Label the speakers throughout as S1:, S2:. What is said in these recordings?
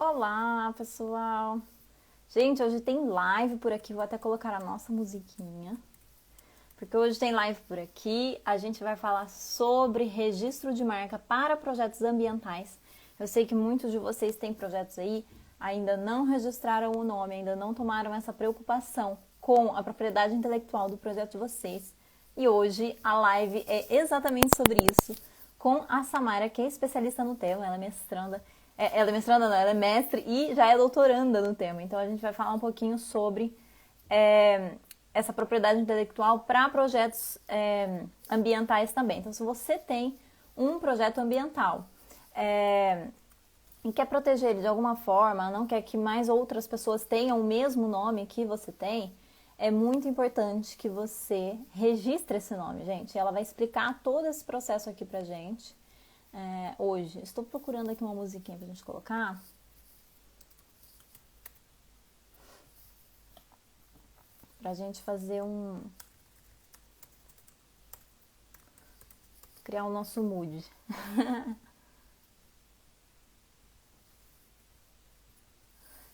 S1: Olá, pessoal! Gente, hoje tem live por aqui, vou até colocar a nossa musiquinha. Porque hoje tem live por aqui, a gente vai falar sobre registro de marca para projetos ambientais. Eu sei que muitos de vocês têm projetos aí, ainda não registraram o nome, ainda não tomaram essa preocupação com a propriedade intelectual do projeto de vocês. E hoje a live é exatamente sobre isso, com a Samara, que é especialista no tema, ela é mestranda. Ela é mestranda, não, ela é mestre e já é doutoranda no tema. Então a gente vai falar um pouquinho sobre essa propriedade intelectual para projetos ambientais também. Então, se você tem um projeto ambiental e quer proteger ele de alguma forma, não quer que mais outras pessoas tenham o mesmo nome que você tem, é muito importante que você registre esse nome, gente. Ela vai explicar todo esse processo aqui pra gente hoje. Estou procurando aqui uma musiquinha pra gente colocar. Pra gente fazer criar o nosso mood.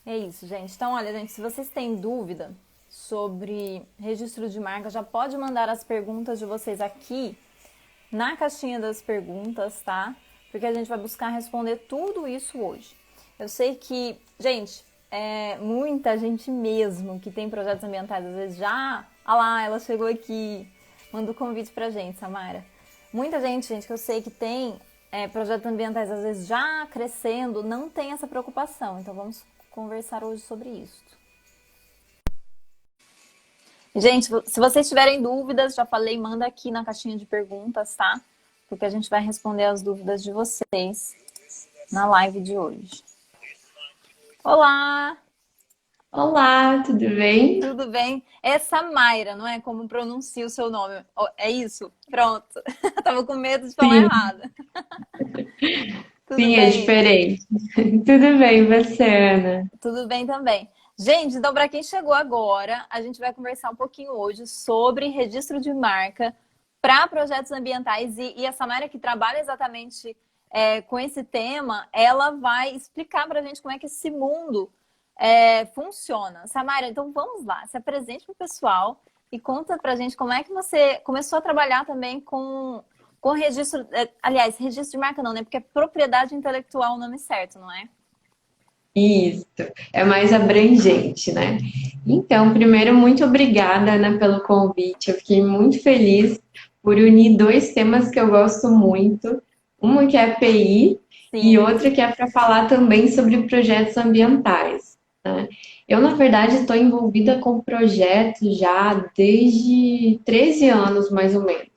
S1: É isso, gente. Então, olha, gente, se vocês têm dúvida sobre registro de marca, já pode mandar as perguntas de vocês aqui na caixinha das perguntas, tá? Porque a gente vai buscar responder tudo isso hoje. Eu sei que, gente, muita gente mesmo que tem projetos ambientais, às vezes já... Ah lá, ela chegou aqui. Manda o convite pra gente, Samara. Muita gente que eu sei que tem projetos ambientais, às vezes já crescendo, não tem essa preocupação. Então vamos conversar hoje sobre isso. Gente, se vocês tiverem dúvidas, já falei, manda aqui na caixinha de perguntas, tá? Porque a gente vai responder as dúvidas de vocês na live de hoje. Olá!
S2: Olá, tudo bem?
S1: Tudo bem? É Samaira, não é? Como pronuncia o seu nome? É isso? Pronto. Tava com medo de falar
S2: Sim,
S1: errado. Tudo
S2: sim, é
S1: bem?
S2: diferente. Tudo bem, você, Ana?
S1: Tudo bem também. Gente, então para quem chegou agora, a gente vai conversar um pouquinho hoje sobre registro de marca para projetos ambientais e a Samara, que trabalha exatamente com esse tema, ela vai explicar para a gente como é que esse mundo funciona. Samara, então vamos lá, se apresente para o pessoal e conta para a gente como é que você começou a trabalhar também com registro, aliás, registro de marca não, né? Porque é propriedade intelectual o nome certo, não é?
S2: Isso, é mais abrangente, né? Então, primeiro, muito obrigada, Ana, pelo convite. Eu fiquei muito feliz por unir dois temas que eu gosto muito. Uma que é a PI e
S1: Sim.
S2: outra que é para falar também sobre projetos ambientais, né? Eu, na verdade, estou envolvida com projetos já desde 13 anos, mais ou menos.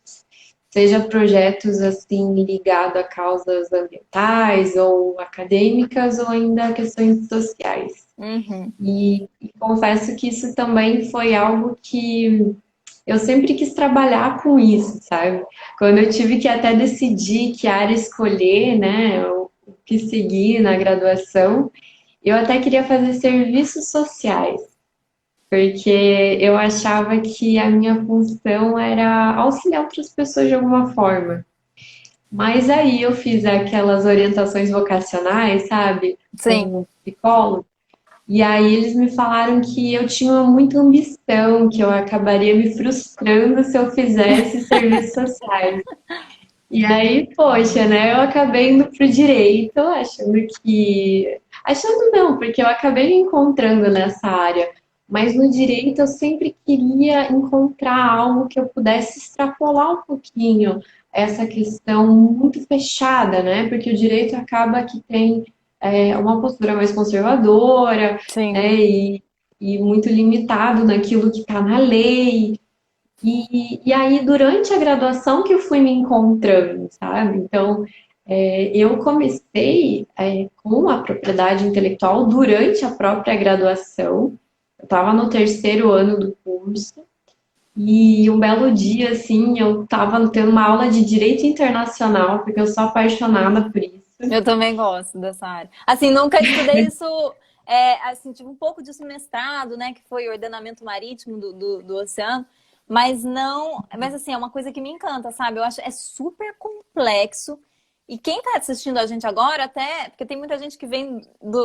S2: Seja projetos assim ligados a causas ambientais ou acadêmicas ou ainda a questões sociais.
S1: Uhum.
S2: E confesso que isso também foi algo que eu sempre quis trabalhar com isso, sabe? Quando eu tive que até decidir que área escolher, né, o que seguir na graduação, eu até queria fazer serviços sociais, porque eu achava que a minha função era auxiliar outras pessoas de alguma forma. Mas aí eu fiz aquelas orientações vocacionais, sabe,
S1: Sim.
S2: com o psicólogo, e aí eles me falaram que eu tinha muita ambição, que eu acabaria me frustrando se eu fizesse serviços sociais. E aí, poxa, né, eu acabei indo pro direito, achando que... Achando não, porque eu acabei me encontrando nessa área. Mas no direito eu sempre queria encontrar algo que eu pudesse extrapolar um pouquinho essa questão muito fechada, né? Porque o direito acaba que tem uma postura mais conservadora, né?
S1: Sim.
S2: E muito limitado naquilo que está na lei. E aí, durante a graduação, que eu fui me encontrando, sabe? Então, eu comecei com a propriedade intelectual durante a própria graduação. Eu estava no terceiro ano do curso. E um belo dia, assim, eu estava tendo uma aula de direito internacional, porque eu sou apaixonada por isso.
S1: Eu também gosto dessa área. Assim, nunca estudei isso, assim, tive um pouco disso no mestrado, né, que foi ordenamento marítimo do oceano, mas não, mas assim, é uma coisa que me encanta, sabe? Eu acho é super complexo E quem está assistindo a gente agora, até, porque tem muita gente que vem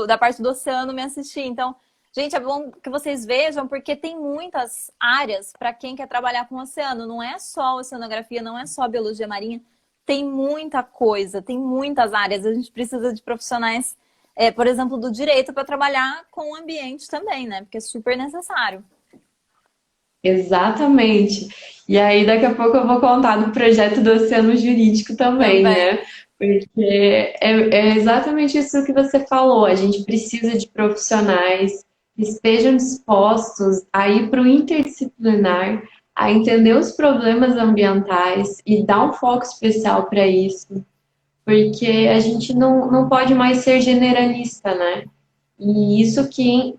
S1: da parte do oceano me assistir. Então, gente, é bom que vocês vejam, porque tem muitas áreas para quem quer trabalhar com o oceano. Não é só oceanografia, não é só biologia marinha. Tem muita coisa, tem muitas áreas. A gente precisa de profissionais, por exemplo, do direito para trabalhar com o ambiente também, né? Porque é super necessário.
S2: Exatamente. E aí, daqui a pouco eu vou contar do projeto do Oceano Jurídico também,
S1: Também.
S2: né? Porque é exatamente isso que você falou. A gente precisa de profissionais que estejam dispostos a ir para o interdisciplinar, a entender os problemas ambientais e dar um foco especial para isso, porque a gente não pode mais ser generalista, né? E isso quem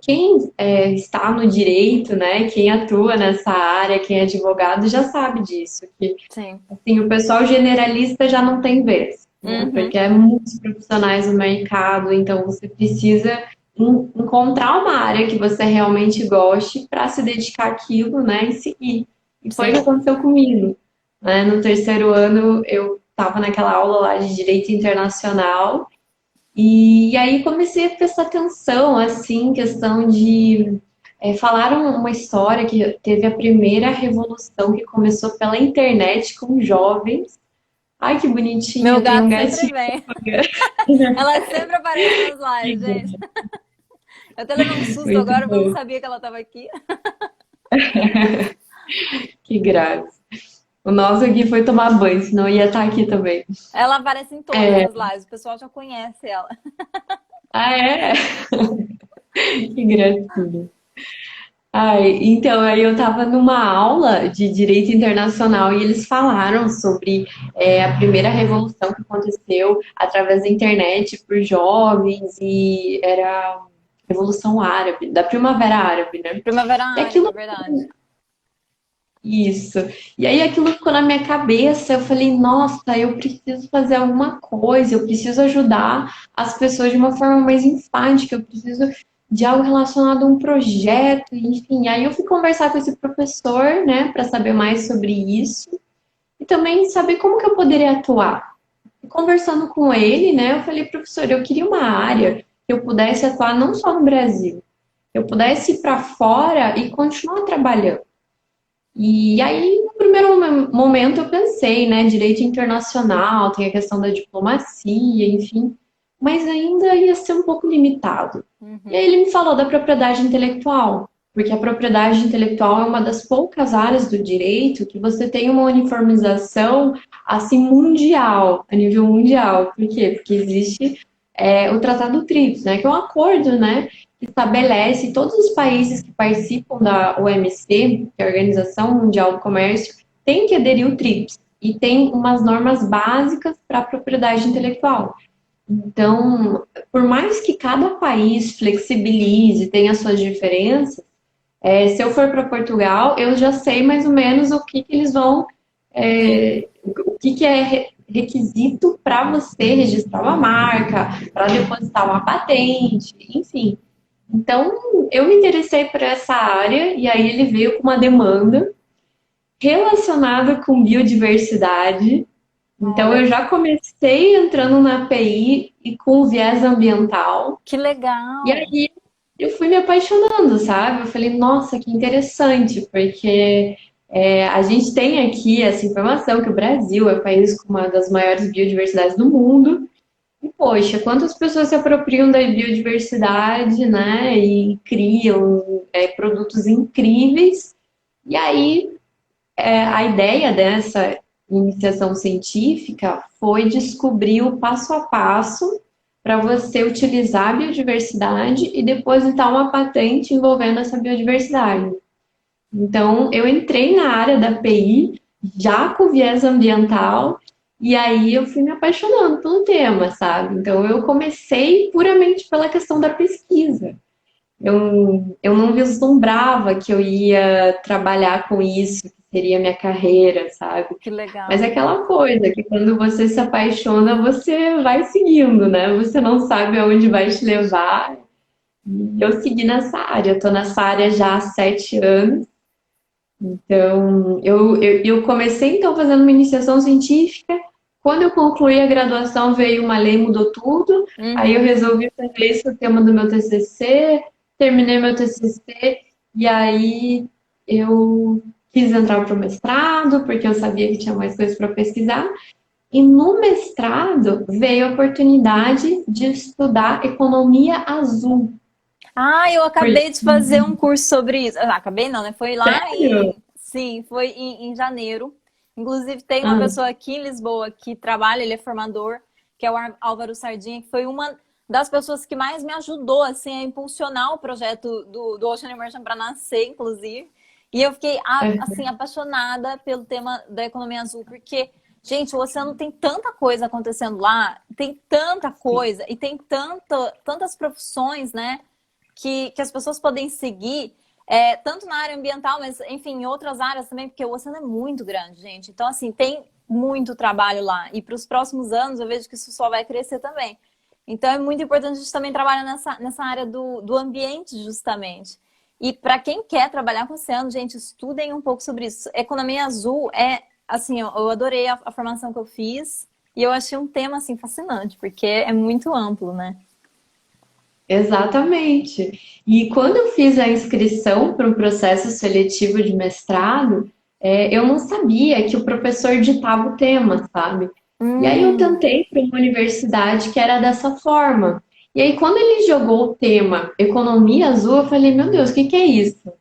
S2: está no direito, né, quem atua nessa área, quem é advogado, já sabe disso, que
S1: Sim.
S2: assim, o pessoal generalista já não tem vez, né,
S1: Uhum.
S2: porque é muitos profissionais no mercado, então você precisa encontrar uma área que você realmente goste para se dedicar àquilo, né, e seguir. E foi o que
S1: Sim.
S2: aconteceu comigo, né? No terceiro ano eu estava naquela aula lá de Direito Internacional e aí comecei a prestar atenção, assim, questão de. Falaram uma história que teve a primeira revolução que começou pela internet com jovens. Ai, que bonitinho,
S1: Meu
S2: eu tenho um
S1: gato sempre
S2: gatinho.
S1: vem. Ela sempre aparece nas lives, gente. Eu até levei um susto
S2: Muito
S1: agora, porque eu não
S2: bom,
S1: sabia que ela estava aqui.
S2: que graça. O nosso aqui foi tomar banho, senão ia estar aqui também.
S1: Ela aparece em todas
S2: É.
S1: as lives, o pessoal já conhece ela.
S2: Ah, é? Que gracinha. Ai, então, aí eu estava numa aula de direito internacional e eles falaram sobre a primeira revolução que aconteceu através da internet por jovens e era a Revolução Árabe, da Primavera Árabe, né?
S1: Primavera
S2: E
S1: Árabe, é
S2: aquilo,
S1: verdade.
S2: isso. E aí aquilo ficou na minha cabeça. Eu falei, nossa, eu preciso fazer alguma coisa, eu preciso ajudar as pessoas de uma forma mais enfática, eu preciso de algo relacionado a um projeto, enfim. Aí eu fui conversar com esse professor, né, para saber mais sobre isso e também saber como que eu poderia atuar. E conversando com ele, né, eu falei, professor, eu queria uma área que eu pudesse atuar não só no Brasil, eu pudesse ir para fora e continuar trabalhando. E aí, no primeiro momento, eu pensei, né, direito internacional, tem a questão da diplomacia, enfim, mas ainda ia ser um pouco limitado. E aí
S1: Uhum.
S2: ele me falou da propriedade intelectual, porque a propriedade intelectual é uma das poucas áreas do direito que você tem uma uniformização assim mundial, a nível mundial. Por quê? Porque existe o Tratado TRIPS, né, que é um acordo, né, que estabelece todos os países que participam da OMC, que é a Organização Mundial do Comércio, têm que aderir ao TRIPS e tem umas normas básicas para a propriedade intelectual. Então, por mais que cada país flexibilize, tenha suas diferenças, se eu for para Portugal, eu já sei mais ou menos o que eles vão,
S1: Sim.
S2: o que é requisito para você registrar uma marca, para depositar uma patente, enfim. Então, eu me interessei por essa área e aí ele veio com uma demanda relacionada com biodiversidade. Então,
S1: Olha,
S2: eu já comecei entrando na API e com o viés ambiental.
S1: que
S2: E
S1: legal.
S2: aí eu fui me apaixonando, sabe? Eu falei, nossa, que interessante, porque a gente tem aqui essa informação que o Brasil é o país com uma das maiores biodiversidades do mundo. E, poxa, quantas pessoas se apropriam da biodiversidade, né? E criam produtos incríveis. E aí, a ideia dessa iniciação científica foi descobrir o passo a passo para você utilizar a biodiversidade e depositar uma patente envolvendo essa biodiversidade. Então, eu entrei na área da PI já com viés ambiental e aí eu fui me apaixonando pelo tema, sabe? Então, eu comecei puramente pela questão da pesquisa. Eu não vislumbrava que eu ia trabalhar com isso, que seria minha carreira, sabe?
S1: Que
S2: Mas é
S1: legal.
S2: aquela coisa que quando você se apaixona, você vai seguindo, né? Você não sabe aonde vai te levar. E eu segui nessa área, eu tô nessa área já há 7 anos. Então, eu comecei então fazendo uma iniciação científica, Quando eu concluí a graduação, veio uma lei, mudou tudo. Aí eu
S1: Uhum.
S2: resolvi fazer esse o tema do meu TCC, terminei meu TCC e aí eu quis entrar para o mestrado, porque eu sabia que tinha mais coisas para pesquisar. E no mestrado veio a oportunidade de estudar economia azul.
S1: Ah, eu
S2: Por-
S1: acabei de fazer um curso sobre isso. Ah, acabei não, né? Foi lá
S2: Sério?
S1: em... Sim, foi em janeiro. Inclusive, tem uma
S2: Ah,
S1: pessoa aqui em Lisboa que trabalha, ele é formador, que é o Álvaro Sardinha, que foi uma das pessoas que mais me ajudou, assim, a impulsionar o projeto do Ocean Immersion para nascer, inclusive. E eu fiquei,
S2: é,
S1: assim, apaixonada pelo tema da economia azul, porque, gente, o oceano tem tanta coisa acontecendo lá, tem tanta
S2: sim.
S1: coisa e tem tantas profissões, né? Que as pessoas podem seguir, tanto na área ambiental, mas enfim, em outras áreas também, porque o oceano é muito grande, gente. Então, assim, tem muito trabalho lá. E para os próximos anos eu vejo que isso só vai crescer também. Então é muito importante a gente também trabalhar nessa área do ambiente, justamente. E para quem quer trabalhar com oceano, gente, estudem um pouco sobre isso. Economia azul assim, eu adorei a formação que eu fiz e eu achei um tema, assim, fascinante, porque é muito amplo, né?
S2: Exatamente. E quando eu fiz a inscrição para um processo seletivo de mestrado, eu não sabia que o professor ditava o tema, sabe? E aí eu
S1: Hum.
S2: tentei para uma universidade que era dessa forma. E aí quando ele jogou o tema Economia Azul, eu falei, meu Deus, o que que é isso?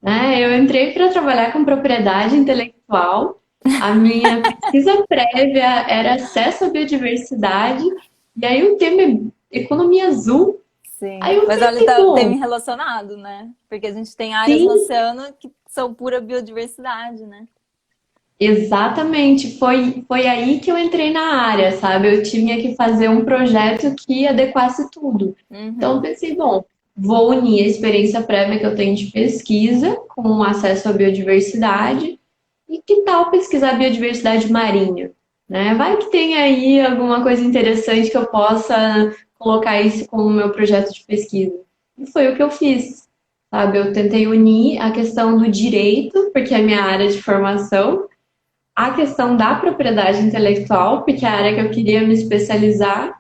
S2: Né? Eu entrei para trabalhar com propriedade intelectual. A minha pesquisa prévia era acesso à biodiversidade. E aí o tema é Economia Azul. Aí
S1: Sim,
S2: eu
S1: mas olha,
S2: falei,
S1: tem
S2: bom,
S1: relacionado, né? Porque a gente tem áreas no
S2: sim,
S1: oceano que são pura biodiversidade, né?
S2: exatamente. Foi aí que eu entrei na área, sabe? Eu tinha que fazer um projeto que adequasse tudo. Então eu
S1: Uhum.
S2: pensei, bom, vou unir a experiência prévia que eu tenho de pesquisa com acesso à biodiversidade. E que tal pesquisar biodiversidade marinha? Né? Vai que tem aí alguma coisa interessante que eu possa colocar isso como meu projeto de pesquisa. E foi o que eu fiz, sabe? Eu tentei unir a questão do direito, porque é a minha área de formação, a questão da propriedade intelectual, porque é a área que eu queria me especializar,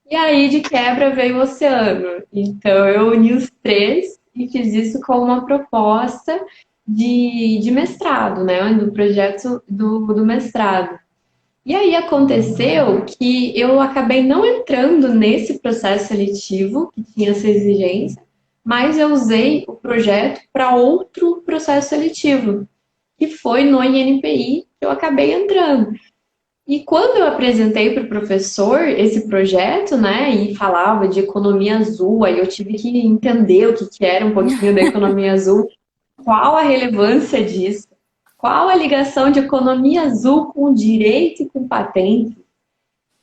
S2: e aí de quebra veio o oceano. Então eu uni os três e fiz isso como uma proposta de mestrado, né? Do projeto do mestrado. E aí aconteceu que eu acabei não entrando nesse processo seletivo, que tinha essa exigência, mas eu usei o projeto para outro processo seletivo, que foi no INPI, que eu acabei entrando. E quando eu apresentei para o professor esse projeto, né, e falava de economia azul, aí eu tive que entender o que, que era um pouquinho da economia azul, qual a relevância disso, qual a ligação de economia azul com direito e com patente.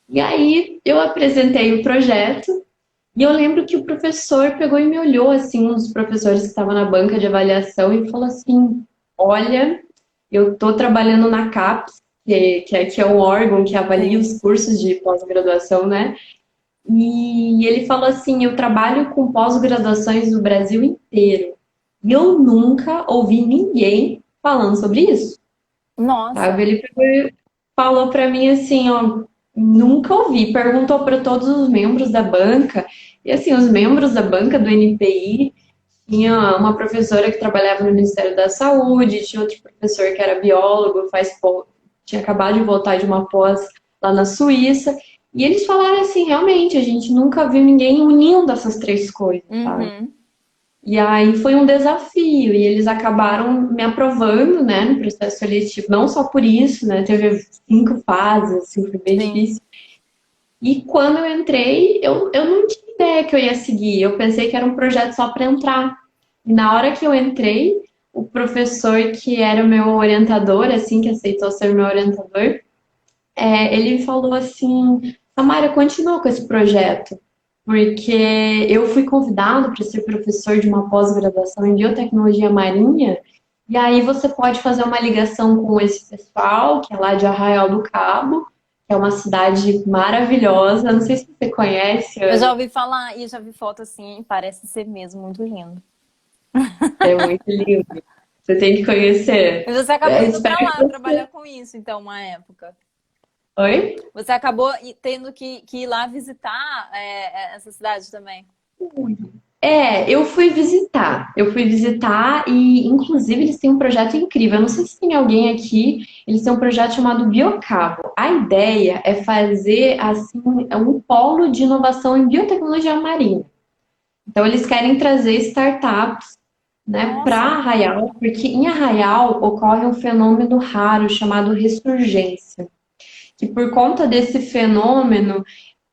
S2: E aí eu apresentei o projeto e eu lembro que o professor pegou e me olhou, assim, um dos professores que estava na banca de avaliação e falou assim, olha, eu estou trabalhando na CAPES, que é um órgão que avalia
S1: Sim.
S2: os cursos de pós-graduação, né? E ele falou assim: eu trabalho com pós-graduações do Brasil inteiro. E eu nunca ouvi ninguém falando sobre isso, sabe?
S1: Nossa.
S2: Ele pegou e falou para mim assim: ó, nunca ouvi. Perguntou para todos os membros da banca. E assim, os membros da banca do NPI tinha uma professora que trabalhava no Ministério da Saúde, tinha outro professor que era biólogo, tinha acabado de voltar de uma pós lá na Suíça. E eles falaram assim, realmente, a gente nunca viu ninguém unindo essas três coisas, sabe?
S1: Uhum.
S2: E aí foi um desafio, e eles acabaram me aprovando, né, no processo seletivo, não só por isso, né, teve 5 fases, assim, foi bem
S1: Sim.
S2: difícil. E quando eu entrei, eu não tinha ideia que eu ia seguir, eu pensei que era um projeto só para entrar. E na hora que eu entrei, o professor que era o meu orientador, assim, que aceitou ser meu orientador, ele falou assim, Samara, continua com esse projeto, porque eu fui convidado para ser professor de uma pós-graduação em biotecnologia marinha, e aí você pode fazer uma ligação com esse pessoal, que é lá de Arraial do Cabo, que é uma cidade maravilhosa, não sei se você conhece,
S1: Eu já
S2: Ana,
S1: ouvi falar e já vi foto assim, e parece ser mesmo muito lindo.
S2: é muito lindo, você tem que conhecer.
S1: E você acabou indo
S2: Espero
S1: pra
S2: que
S1: lá
S2: você...
S1: trabalhar com isso, então, uma época.
S2: Oi?
S1: Você acabou tendo que ir lá visitar essa cidade também.
S2: Eu fui visitar. Eu fui visitar e, inclusive, eles têm um projeto incrível. Eu não sei se tem alguém aqui, eles têm um projeto chamado Biocabo. A ideia é fazer, assim, um polo de inovação em biotecnologia marinha. Então, eles querem trazer startups, né, para
S1: Nossa,
S2: Arraial, porque em Arraial ocorre um fenômeno raro chamado ressurgência, que por conta desse fenômeno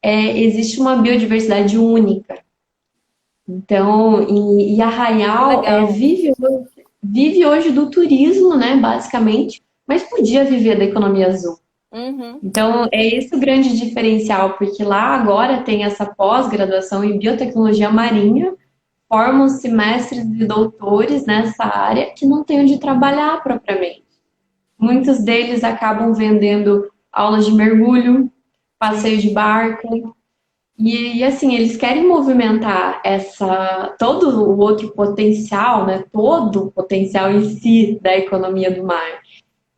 S2: existe uma biodiversidade única. Então, e
S1: que
S2: Arraial
S1: legal.
S2: vive hoje do turismo, né, basicamente, mas podia viver da economia azul.
S1: Uhum.
S2: Então, é esse o grande diferencial, porque lá agora tem essa pós-graduação em biotecnologia marinha, formam-se mestres e doutores nessa área que não têm onde trabalhar propriamente. Muitos deles acabam vendendo aulas de mergulho, passeio de barco, e assim, eles querem movimentar todo o outro potencial, né? Todo o potencial em si da economia do mar.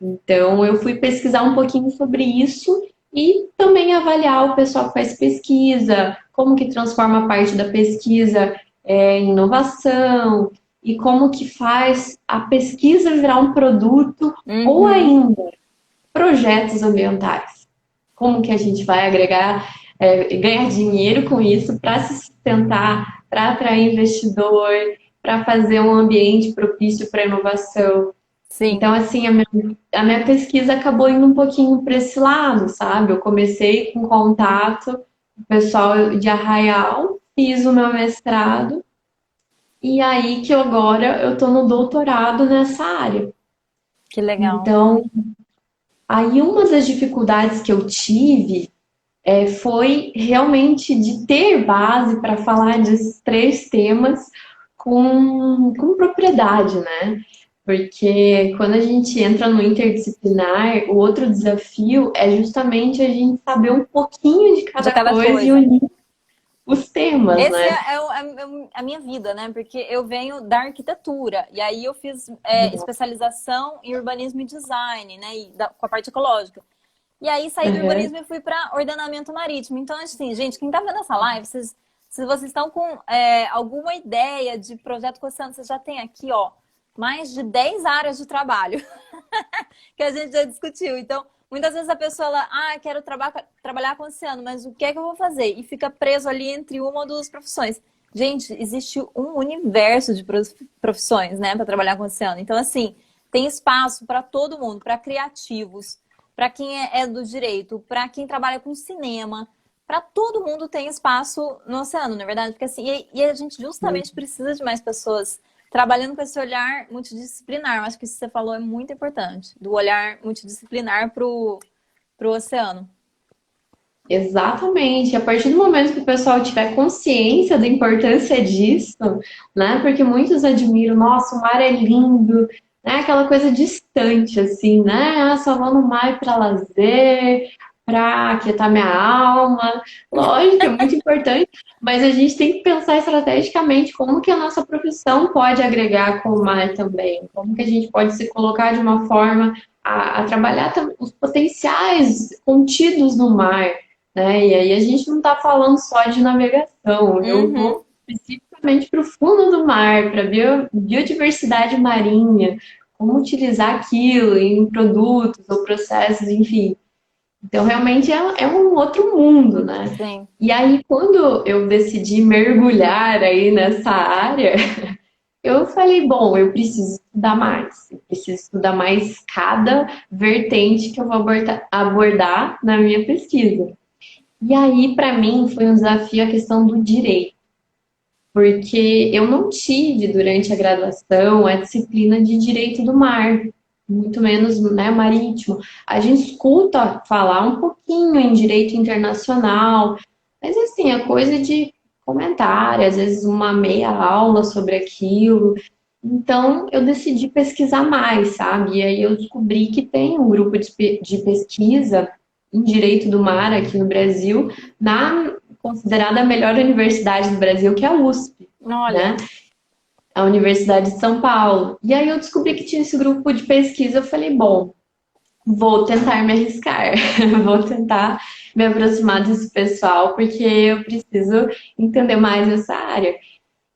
S2: Então, eu fui pesquisar um pouquinho sobre isso e também avaliar o pessoal que faz pesquisa, como que transforma a parte da pesquisa em inovação e como que faz a pesquisa virar um produto ou
S1: Uhum.
S2: ainda projetos ambientais. Como que a gente vai agregar, ganhar dinheiro com isso para se sustentar, para atrair investidor, para fazer um ambiente propício para inovação.
S1: Sim.
S2: Então, assim, a minha pesquisa acabou indo um pouquinho para esse lado, sabe? Eu comecei com contato com o pessoal de Arraial, fiz o meu mestrado, e aí que agora eu estou no doutorado nessa área.
S1: Que legal.
S2: Então, aí uma das dificuldades que eu tive foi realmente de ter base para falar desses três temas com propriedade, né? Porque quando a gente entra no interdisciplinar, o outro desafio é justamente a gente saber um pouquinho de
S1: De
S2: cada
S1: cada
S2: coisa e
S1: coisa.
S2: unir os temas,
S1: Esse
S2: né?
S1: a minha vida, né? Porque eu venho da arquitetura e aí eu fiz especialização em urbanismo e design, né? Com a parte ecológica. E aí saí do
S2: Uhum.
S1: urbanismo e fui para ordenamento marítimo. Então, assim, gente, quem tá vendo essa live, se vocês estão com alguma ideia de projeto com oceano, vocês já têm aqui, ó, mais de 10 áreas de trabalho que a gente já discutiu. Então, muitas vezes a pessoa, quero trabalhar com oceano, mas o que é que eu vou fazer? E fica preso ali entre uma ou duas profissões. Gente, existe um universo de profissões, né, para trabalhar com oceano. Então, assim, tem espaço para todo mundo, para criativos, para quem é do direito, para quem trabalha com cinema, para todo mundo tem espaço no oceano, não é verdade? Porque assim, e a gente justamente precisa de mais pessoas trabalhando com esse olhar multidisciplinar. Eu acho que isso que você falou é muito importante, do olhar multidisciplinar pro oceano.
S2: Exatamente. A partir do momento que o pessoal tiver consciência da importância disso, né? Porque muitos admiram, nossa, o mar é lindo, né? Aquela coisa distante, assim, né? Ah, só vou no mar para lazer, para aquietar minha alma. Lógico, é muito importante, mas a gente tem que pensar estrategicamente como que a nossa profissão pode agregar com o mar também, como que a gente pode se colocar de uma forma a trabalhar os potenciais contidos no mar, né? E aí a gente não está falando só de navegação, eu
S1: Uhum.
S2: vou especificamente para o fundo do mar, para biodiversidade marinha, como utilizar aquilo em produtos ou processos, enfim. Então, realmente é um outro mundo, né?
S1: Sim.
S2: E aí, quando eu decidi mergulhar aí nessa área, eu falei, bom, eu preciso estudar mais. Eu preciso estudar mais cada vertente que eu vou abordar na minha pesquisa. E aí, para mim, foi um desafio a questão do direito, porque eu não tive durante a graduação a disciplina de direito do mar, muito menos, né, marítimo. A gente escuta falar um pouquinho em direito internacional, mas assim, é coisa de comentário, às vezes uma meia aula sobre aquilo. Então, eu decidi pesquisar mais, sabe? E aí eu descobri que tem um grupo de pesquisa em direito do mar aqui no Brasil, na considerada a melhor universidade do Brasil, que é a USP, né?
S1: Olha,
S2: A Universidade de São Paulo. E aí eu descobri que tinha esse grupo de pesquisa, eu falei, bom, vou tentar me arriscar, vou tentar me aproximar desse pessoal, porque eu preciso entender mais essa área.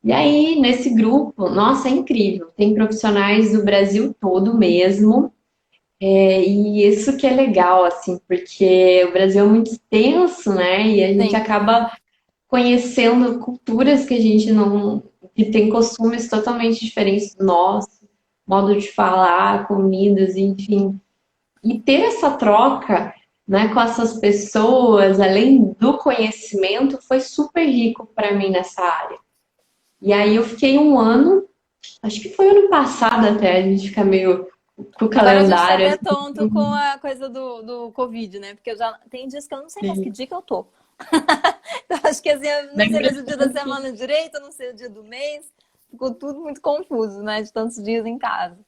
S2: E aí, nesse grupo, nossa, é incrível. Tem profissionais do Brasil todo mesmo. E isso que é legal, assim, porque o Brasil é muito extenso, né? E a gente
S1: Sim.
S2: acaba conhecendo culturas que a gente não, que tem costumes totalmente diferentes do nosso, modo de falar, comidas, enfim. E ter essa troca, né, com essas pessoas, além do conhecimento, foi super rico para mim nessa área. E aí eu fiquei um ano, acho que foi ano passado até, a gente fica meio com o
S1: Agora a gente tá
S2: calendário
S1: até
S2: assim.
S1: tonto com a coisa do Covid, né? Porque eu já tem dias que eu não sei mais que
S2: Assim,
S1: dia que eu tô. Então, acho que assim, eu não sei
S2: lembra
S1: mais o dia da semana direito, eu não sei o dia do mês. Ficou tudo muito confuso, né? De tantos dias em casa.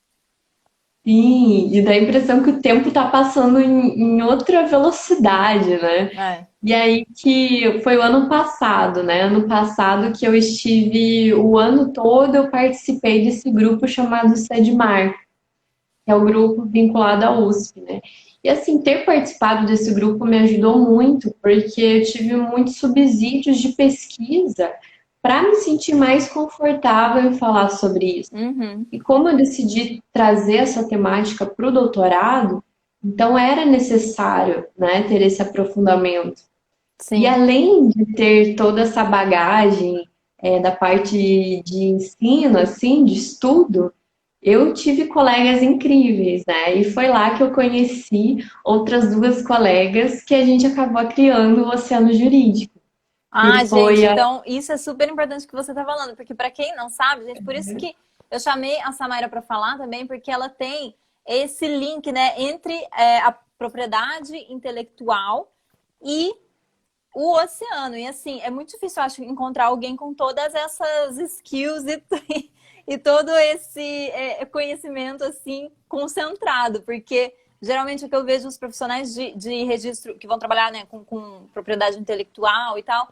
S2: sim, e dá a impressão que o tempo tá passando em outra velocidade, né?
S1: É.
S2: E aí que foi o ano passado, né? Ano passado que eu estive o ano todo, eu participei desse grupo chamado Sedmar, que é o grupo vinculado à USP, né? E assim, ter participado desse grupo me ajudou muito, porque eu tive muitos subsídios de pesquisa para me sentir mais confortável em falar sobre isso.
S1: Uhum.
S2: E como eu decidi trazer essa temática para o doutorado, então era necessário, né, ter esse aprofundamento. E
S1: Sim.
S2: além de ter toda essa bagagem da parte de ensino, assim, de estudo, eu tive colegas incríveis, né? E foi lá que eu conheci outras duas colegas que a gente acabou criando o Oceano Jurídico, que
S1: Ah, gente,
S2: foi a...
S1: então isso é super importante que você tá falando, porque para quem não sabe, gente, por isso que eu chamei a Samaira para falar também, porque ela tem esse link, né, entre a propriedade intelectual e o oceano. E assim, é muito difícil, eu acho, encontrar alguém com todas essas skills e todo esse conhecimento assim concentrado, porque geralmente o que eu vejo os profissionais de registro que vão trabalhar, né, com propriedade intelectual e tal,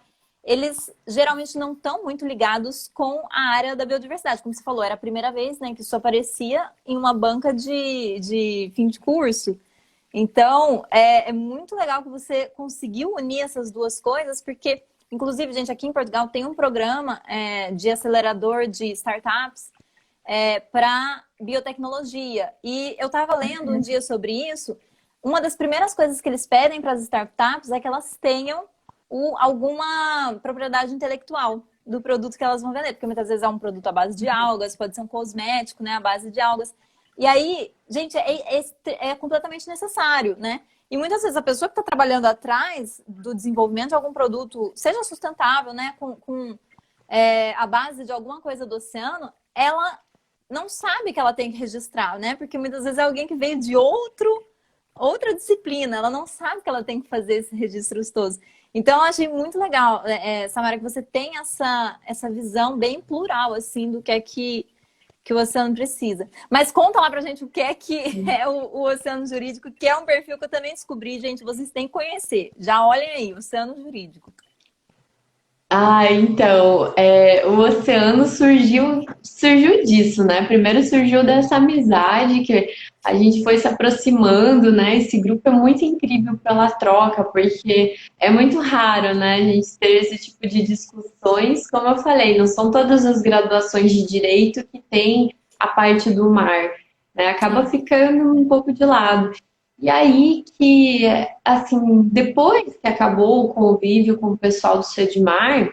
S1: eles geralmente não estão muito ligados com a área da biodiversidade. Como você falou, era a primeira vez, né, que isso aparecia em uma banca de fim de curso. Então, é muito legal que você conseguiu unir essas duas coisas, porque, inclusive, gente, aqui em Portugal tem um programa de acelerador de startups para biotecnologia. E eu estava lendo um dia sobre isso. Uma das primeiras coisas que eles pedem para as startups é que elas tenham alguma propriedade intelectual do produto que elas vão vender, porque muitas vezes é um produto à base de algas, pode ser um cosmético, né, à base de algas. E aí, gente, é completamente necessário, né? E muitas vezes a pessoa que está trabalhando atrás do desenvolvimento de algum produto, seja sustentável, né, com a base de alguma coisa do oceano, ela não sabe que ela tem que registrar, né? Porque muitas vezes é alguém que veio de outra disciplina, ela não sabe que ela tem que fazer esses registros todos. Então, eu achei muito legal, Samara, que você tem essa visão bem plural, assim, do que o oceano precisa. Mas conta lá pra gente o que é que é o oceano jurídico, que é um perfil que eu também descobri, gente, vocês têm que conhecer. Já olhem aí, oceano jurídico.
S2: Ah, então, o oceano surgiu disso, né? Primeiro surgiu dessa amizade que a gente foi se aproximando, né? Esse grupo é muito incrível pela troca, porque é muito raro, né? A gente ter esse tipo de discussões. Como eu falei, não são todas as graduações de direito que tem a parte do mar, né? Acaba
S1: Sim.
S2: ficando um pouco de lado. E aí que, assim, depois que acabou o convívio com o pessoal do Sedmar,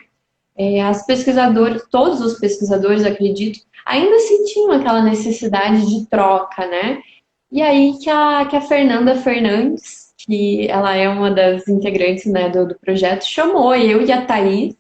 S2: as pesquisadoras, todos os pesquisadores, acredito, ainda sentiam aquela necessidade de troca, né? E aí que a Fernanda Fernandes, que ela é uma das integrantes, né, do projeto, chamou eu e a Thaís,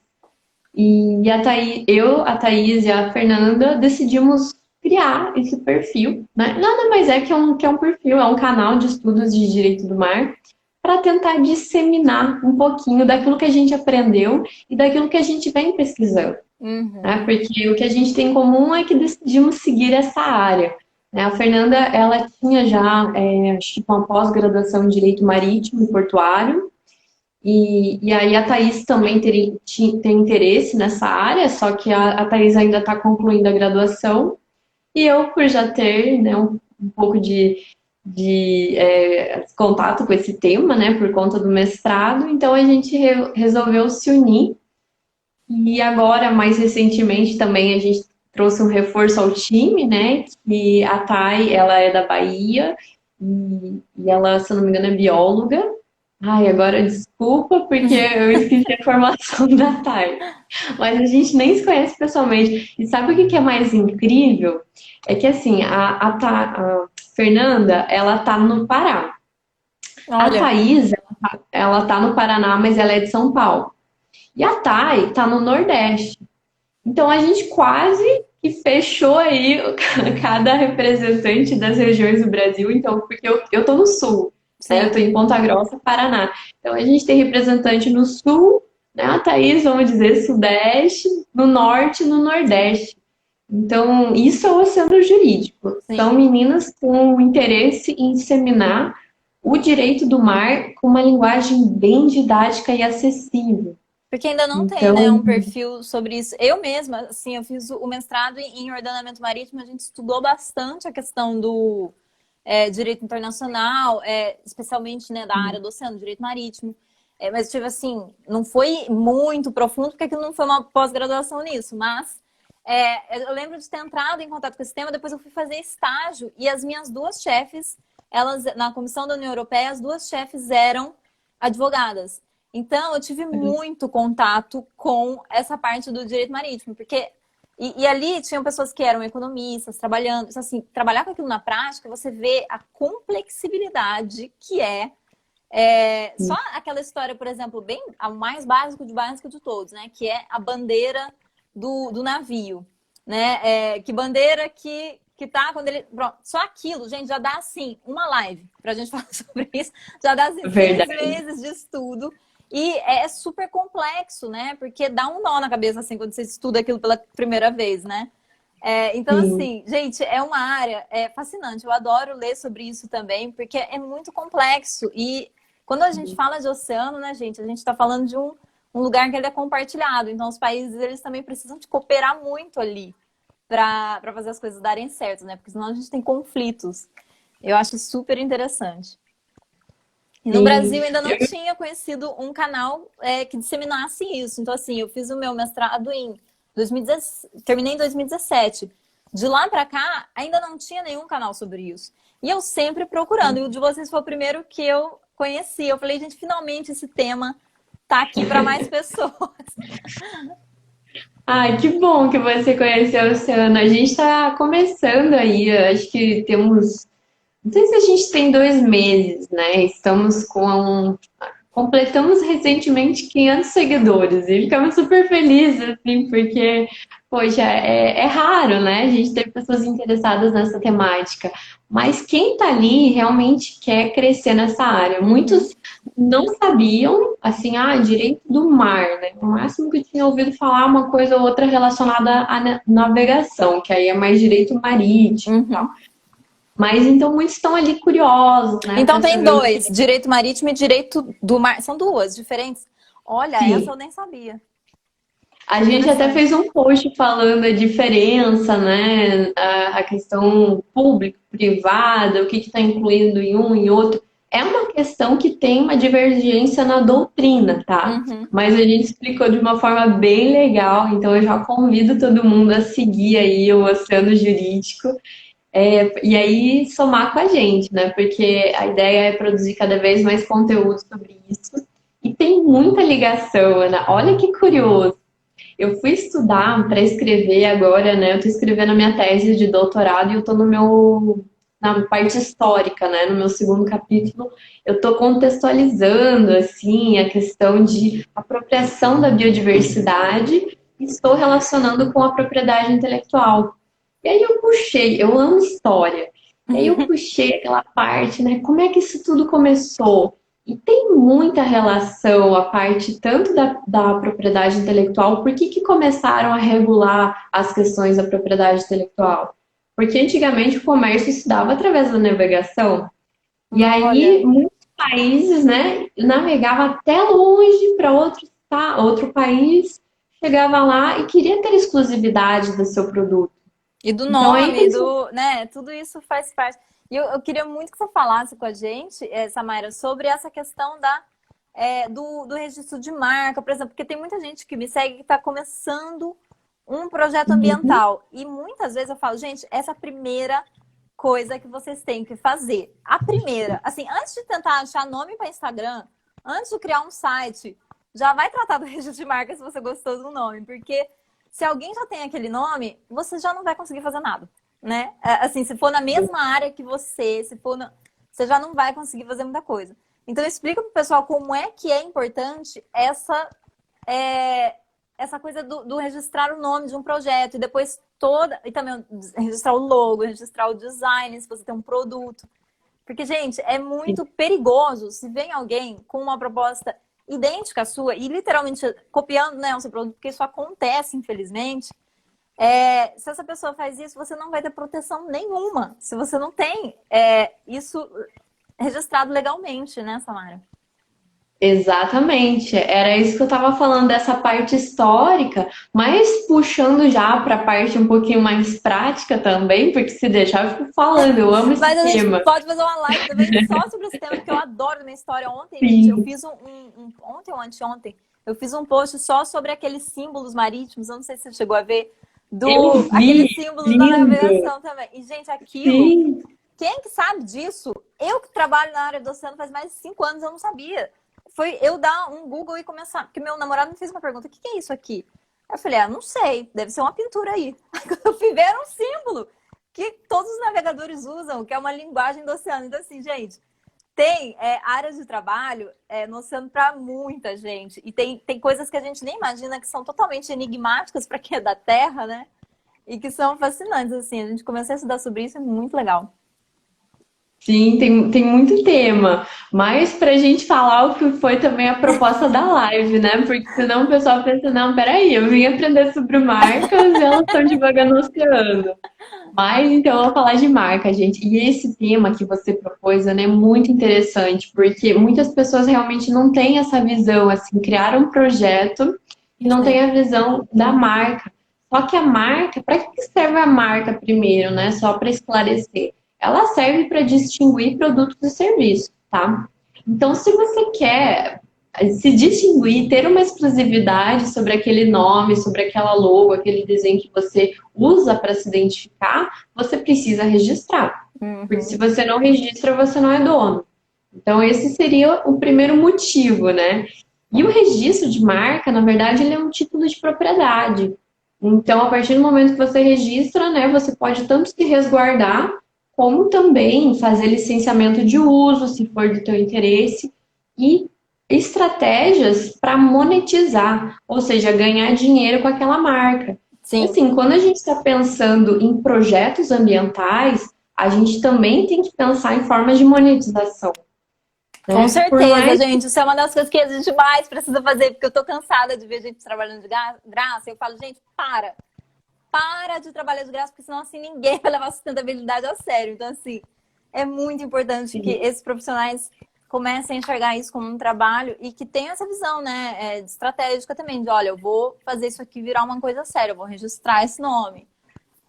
S2: e a Thaís e a Fernanda decidimos criar esse perfil, né? Nada mais é que é um perfil, é um canal de estudos de direito do mar para tentar disseminar um pouquinho daquilo que a gente aprendeu e daquilo que a gente vem pesquisando, né?
S1: Uhum.
S2: Porque o que a gente tem em comum é que decidimos seguir essa área, né? A Fernanda, ela tinha já, acho que uma pós-graduação em Direito Marítimo e Portuário, e aí a Thaís também tem interesse nessa área, só que a Thaís ainda está concluindo a graduação, e eu, por já ter, né, um pouco contato com esse tema, né, por conta do mestrado. Então a gente resolveu se unir e agora, mais recentemente, também a gente trouxe um reforço ao time, né? Que a Thay, ela é da Bahia e ela, se eu não me engano, é bióloga. Ai, agora desculpa porque eu esqueci a formação da Thay. Mas a gente nem se conhece pessoalmente. E sabe o que que é mais incrível? É que assim, a Fernanda, ela tá no Pará. A
S1: Olha,
S2: Thaís, ela tá no Paraná, mas ela é de São Paulo. E a Thay tá no Nordeste. Então a gente quase que fechou aí cada representante das regiões do Brasil. Então, porque eu tô no Sul, né? Eu tô
S1: sim.
S2: em Ponta Grossa, Paraná. Então a gente tem representante no Sul, né? A Thaís, vamos dizer, Sudeste, no Norte e no Nordeste. Então, isso é o oceano jurídico. São
S1: Sim.
S2: meninas com interesse em disseminar o direito do mar com uma linguagem bem didática e acessível.
S1: Porque ainda não tem, né,
S2: Então,
S1: um perfil sobre isso. Eu mesma, assim, eu fiz o mestrado em ordenamento marítimo, a gente estudou bastante a questão do direito internacional, especialmente, né, da área do oceano, direito marítimo. Mas, tipo assim, não foi muito profundo, porque aquilo não foi uma pós-graduação nisso, mas eu lembro de ter entrado em contato com esse tema, depois eu fui fazer estágio, e as minhas duas chefes, elas, na comissão da União Europeia, as duas chefes eram advogadas. Então, eu tive muito contato com essa parte do direito marítimo, porque e ali tinham pessoas que eram economistas, trabalhando. Então, assim, trabalhar com aquilo na prática, você vê a complexibilidade que só aquela história, por exemplo, bem a mais básico de todos, né? Que é a bandeira do navio, né? Que bandeira que tá quando ele. Pronto, só aquilo, gente, já dá assim uma live pra gente falar sobre isso. Já dá assim, seis
S2: verdade.
S1: meses de estudo. E é super complexo, né? Porque dá um nó na cabeça assim quando você estuda aquilo pela primeira vez, né? Então,
S2: Sim.
S1: assim, gente, é uma área fascinante. Eu adoro ler sobre isso também, porque é muito complexo. E quando a gente fala de oceano, né, gente, a gente está falando de um lugar que ele é compartilhado. Então, os países, eles também precisam de cooperar muito ali para fazer as coisas darem certo, né? Porque senão a gente tem conflitos. Eu acho super interessante. E no
S2: Sim.
S1: Brasil ainda não tinha conhecido um canal que disseminasse isso. Então, assim, eu fiz o meu mestrado em 2017, terminei em 2017. De lá para cá, ainda não tinha nenhum canal sobre isso. E eu sempre procurando. E o de vocês foi o primeiro que eu conheci. Eu falei, gente, finalmente esse tema tá aqui para mais pessoas.
S2: Ai, que bom que você conheceu o oceano. A gente está começando aí, eu acho que temos. Não sei se a gente tem 2 meses, né? Estamos com. Completamos recentemente 500 seguidores e ficamos super felizes, assim, porque, poxa, é raro, né? A gente ter pessoas interessadas nessa temática. Mas quem tá ali realmente quer crescer nessa área.
S1: Uhum.
S2: Muitos não sabiam, assim, direito do mar, né? O máximo que eu tinha ouvido falar uma coisa ou outra relacionada à navegação, que aí é mais direito marítimo e tal.
S1: Uhum.
S2: Mas então muitos estão ali curiosos, né,
S1: Então
S2: para
S1: tem
S2: saber o que
S1: dois, direito marítimo e direito do mar. São duas diferentes. Olha, essa
S2: sim.
S1: eu nem sabia.
S2: A
S1: Que
S2: gente até
S1: interessante.
S2: fez um post falando a diferença, né? A questão público-privada, o que está incluindo em um e outro. É uma questão que tem uma divergência na doutrina, tá?
S1: Uhum.
S2: Mas a gente explicou de uma forma bem legal, então eu já convido todo mundo a seguir aí o Oceano Jurídico, e aí somar com a gente, né? Porque a ideia é produzir cada vez mais conteúdo sobre isso. E tem muita ligação, Ana. Olha que curioso. Eu fui estudar para escrever agora, né? Eu estou escrevendo a minha tese de doutorado e eu estou no meu na parte histórica, né? No meu segundo capítulo, eu estou contextualizando assim a questão de apropriação da biodiversidade e estou relacionando com a propriedade intelectual. E aí eu puxei, eu amo história. E aí eu puxei aquela parte, né? Como é que isso tudo começou? E tem muita relação a parte tanto da propriedade intelectual, por que que começaram a regular as questões da propriedade intelectual? Porque antigamente o comércio se dava através da navegação. E
S1: Olha.
S2: aí muitos países, né, navegavam até longe para outro país, chegava lá e queria ter exclusividade do seu produto.
S1: E do
S2: Então aí
S1: nome,
S2: tem
S1: né? Tudo isso faz parte. E eu queria muito que você falasse com a gente, Samaira, sobre essa questão do registro de marca, por exemplo, porque tem muita gente que me segue que está começando um projeto ambiental. E muitas vezes eu falo, gente, essa é a primeira coisa que vocês têm que fazer. A primeira, assim, antes de tentar achar nome para Instagram, antes de criar um site, já vai tratar do registro de marca se você gostou do nome, porque se alguém já tem aquele nome, você já não vai conseguir fazer nada, né? Assim, se for na mesma área que você, você já não vai conseguir fazer muita coisa. Então, explica para o pessoal como é que é importante essa coisa do registrar o nome de um projeto e depois e também registrar o logo, registrar o design, se você tem um produto. Porque, gente, é muito perigoso se vem alguém com uma proposta idêntica à sua e literalmente copiando, né, o seu produto, porque isso acontece, infelizmente. Se essa pessoa faz isso, você não vai ter proteção nenhuma. Se você não tem isso registrado legalmente, né, Samara?
S2: Exatamente, era isso que eu estava falando dessa parte histórica, mas puxando já para a parte um pouquinho mais prática também, porque se deixar eu fico falando, eu amo esse
S1: Mas a gente
S2: tema.
S1: pode fazer uma live também só sobre esse tema, porque eu adoro minha história. Ontem, gente, eu
S2: Sim,
S1: fiz ontem ou anteontem, eu fiz um post só sobre aqueles símbolos marítimos, eu não sei se você chegou a ver,
S2: eu
S1: aqueles
S2: vi,
S1: símbolos da
S2: lindo.
S1: navegação também. E, gente, aquilo,
S2: Sim,
S1: quem que sabe disso? Eu que trabalho na área do oceano faz mais de 5 anos, eu não sabia. Foi eu dar um Google e começar, porque meu namorado me fez uma pergunta, o que é isso aqui? Eu falei, não sei, deve ser uma pintura aí. Aí quando eu fui ver, era um símbolo que todos os navegadores usam, que é uma linguagem do oceano. Então, assim, gente, tem áreas de trabalho no oceano para muita gente. E tem coisas que a gente nem imagina que são totalmente enigmáticas para quem é da Terra, né? E que são fascinantes, assim. A gente começou a estudar sobre isso, é muito legal.
S2: sim, tem muito tema, mas para a gente falar o que foi também a proposta da live, né? Porque senão o pessoal pensa, não, peraí, eu vim aprender sobre marcas e elas estão devagando no oceano. Mas então eu vou falar de marca, gente. E esse tema que você propôs, né, é muito interessante, porque muitas pessoas realmente não têm essa visão, assim, criar um projeto e não têm
S1: Sim.
S2: a visão da marca. Só que a marca, para que serve a marca primeiro, né? Só para esclarecer. Ela serve para distinguir produtos e serviços, tá? Então, se você quer se distinguir, ter uma exclusividade sobre aquele nome, sobre aquela logo, aquele desenho que você usa para se identificar, você precisa registrar. Porque se
S1: Uhum.
S2: você não registra, você não é dono. Então, esse seria o primeiro motivo, né? E o registro de marca, na verdade, ele é um título de propriedade. Então, a partir do momento que você registra, né, você pode tanto se resguardar, como também fazer licenciamento de uso, se for do teu interesse, e estratégias para monetizar, ou seja, ganhar dinheiro com aquela marca. E
S1: Sim.
S2: assim, quando a gente está pensando em projetos ambientais, a gente também tem que pensar em formas de monetização,
S1: Com
S2: né? Por
S1: certeza,
S2: mais
S1: gente. Isso é uma das coisas que a gente mais precisa fazer, porque eu tô cansada de ver gente trabalhando de graça. Eu falo, gente, para de trabalhar de graça, porque senão assim ninguém vai levar a sustentabilidade a sério. Então, assim, é muito importante que
S2: que
S1: esses profissionais comecem a enxergar isso como um trabalho e que tenham essa visão, né, estratégica também, de olha, eu vou fazer isso aqui virar uma coisa séria, eu vou registrar esse nome,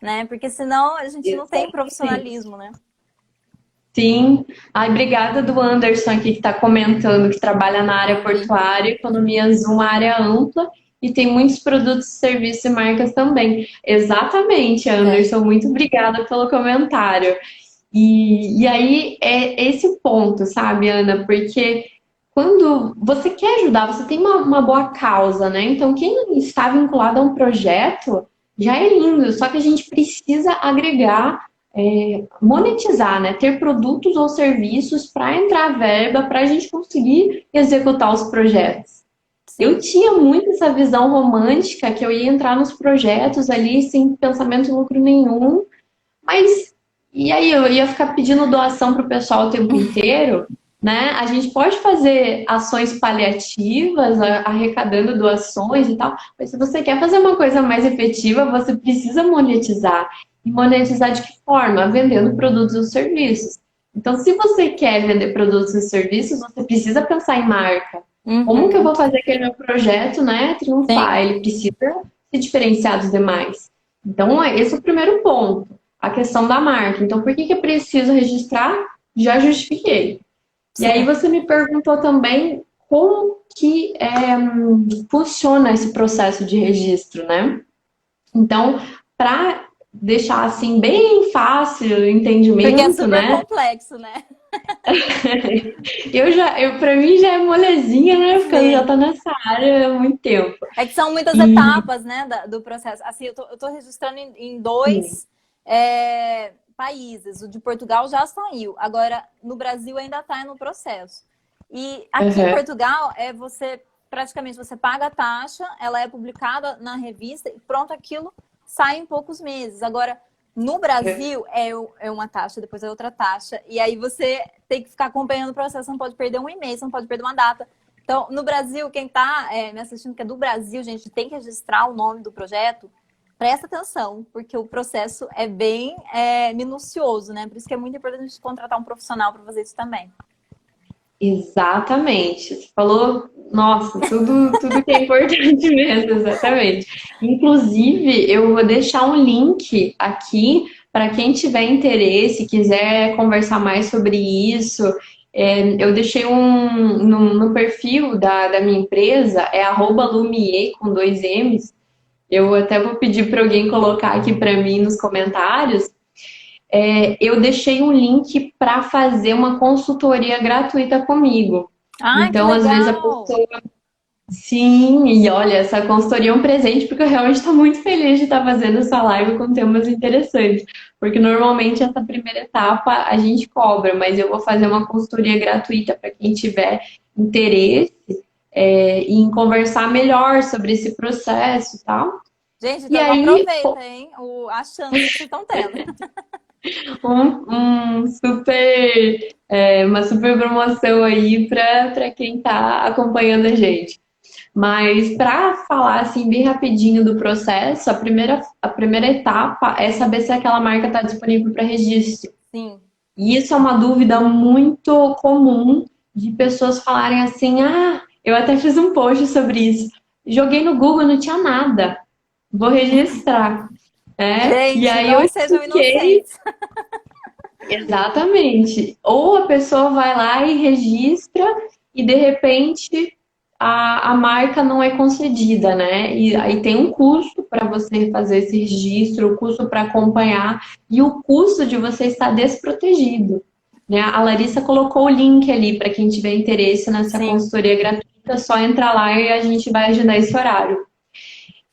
S1: né? Porque senão a gente não tem
S2: exatamente.
S1: profissionalismo, né?
S2: Sim. Ai, obrigada do Anderson aqui que está comentando que trabalha na área
S1: Eu vi.
S2: portuária, economia azul, uma área ampla e tem muitos produtos, serviços e marcas também. Exatamente,
S1: É.
S2: Anderson, muito obrigada pelo comentário. E aí é esse o ponto, sabe, Ana? Porque quando você quer ajudar, você tem uma boa causa, né? Então, quem está vinculado a um projeto já é lindo, só que a gente precisa agregar, monetizar, né? Ter produtos ou serviços para entrar verba para a gente conseguir executar os projetos. Eu
S1: Sim.
S2: tinha muito essa visão romântica que eu ia entrar nos projetos ali sem pensamento em lucro nenhum, mas e aí eu ia ficar pedindo doação para o pessoal o tempo inteiro, né? A gente pode fazer ações paliativas, arrecadando doações e tal, mas se você quer fazer uma coisa mais efetiva, você precisa monetizar. E monetizar de que forma? Vendendo produtos ou serviços. Então, se você quer vender produtos e serviços, você precisa pensar em marca. Como que eu
S1: Uhum.
S2: vou fazer aquele meu projeto, né, triunfar?
S1: Sim.
S2: Ele precisa se diferenciar dos demais. Então, esse é o primeiro ponto, a questão da marca. Então, por que que é preciso registrar? Já justifiquei. E aí
S1: Sim.
S2: você me perguntou também como que funciona esse processo de registro, né? Então, para deixar assim bem fácil o
S1: Porque é
S2: entendimento,
S1: super
S2: né?
S1: complexo, né?
S2: Para mim já é molezinha, né? Porque eu já
S1: Sim.
S2: tô nessa área há muito tempo.
S1: É que são muitas
S2: E
S1: etapas, né, do processo. Assim, eu tô registrando em
S2: sim,
S1: dois países. O de Portugal já saiu. Agora, no Brasil ainda está no processo. E aqui em
S2: aham,
S1: Portugal, você praticamente você paga a taxa, ela é publicada na revista e pronto, aquilo sai em poucos meses. Agora, no Brasil, é uma taxa, depois é outra taxa. E aí você tem que ficar acompanhando o processo, você não pode perder um e-mail, você não pode perder uma data. Então, no Brasil, quem está me assistindo que é do Brasil, gente, tem que registrar o nome do projeto. Presta atenção, porque o processo é bem minucioso, né? Por isso que é muito importante a gente contratar um profissional para fazer isso também.
S2: exatamente. Você falou, nossa, tudo que é importante mesmo, exatamente. Inclusive, eu vou deixar um link aqui para quem tiver interesse, quiser conversar mais sobre isso. Eu deixei no perfil da minha empresa, é @lumier com dois M's. Eu até vou pedir para alguém colocar aqui para mim nos comentários. Eu deixei um link para fazer uma consultoria gratuita comigo.
S1: Ah, que
S2: Então, às vezes a
S1: legal!
S2: pessoa. Sim, e olha, essa consultoria é um presente, porque eu realmente estou muito feliz de estar fazendo essa live com temas interessantes. Porque normalmente essa primeira etapa a gente cobra, mas eu vou fazer uma consultoria gratuita para quem tiver interesse em conversar melhor sobre esse processo e tal.
S1: Gente,
S2: E
S1: então
S2: aí,
S1: aproveita, hein? A chance que vocês estão tendo.
S2: um super, uma super promoção aí para quem está acompanhando a gente. Mas para falar assim bem rapidinho do processo, a primeira etapa é saber se aquela marca está disponível para registro.
S1: Sim.
S2: E isso é uma dúvida muito comum de pessoas falarem assim: ah, eu até fiz um post sobre isso. Joguei no Google, não tinha nada. Vou registrar. E
S1: Gente,
S2: aí eu
S1: não sejam
S2: expliquei.
S1: inocentes.
S2: Exatamente. Ou a pessoa vai lá e registra e de repente a marca não é concedida, né? E aí tem um custo para você fazer esse registro, o custo para acompanhar e o custo de você estar desprotegido. Né? A Larissa colocou o link ali para quem tiver interesse nessa
S1: Sim.
S2: consultoria gratuita, é só entrar lá e a gente vai agendar esse horário.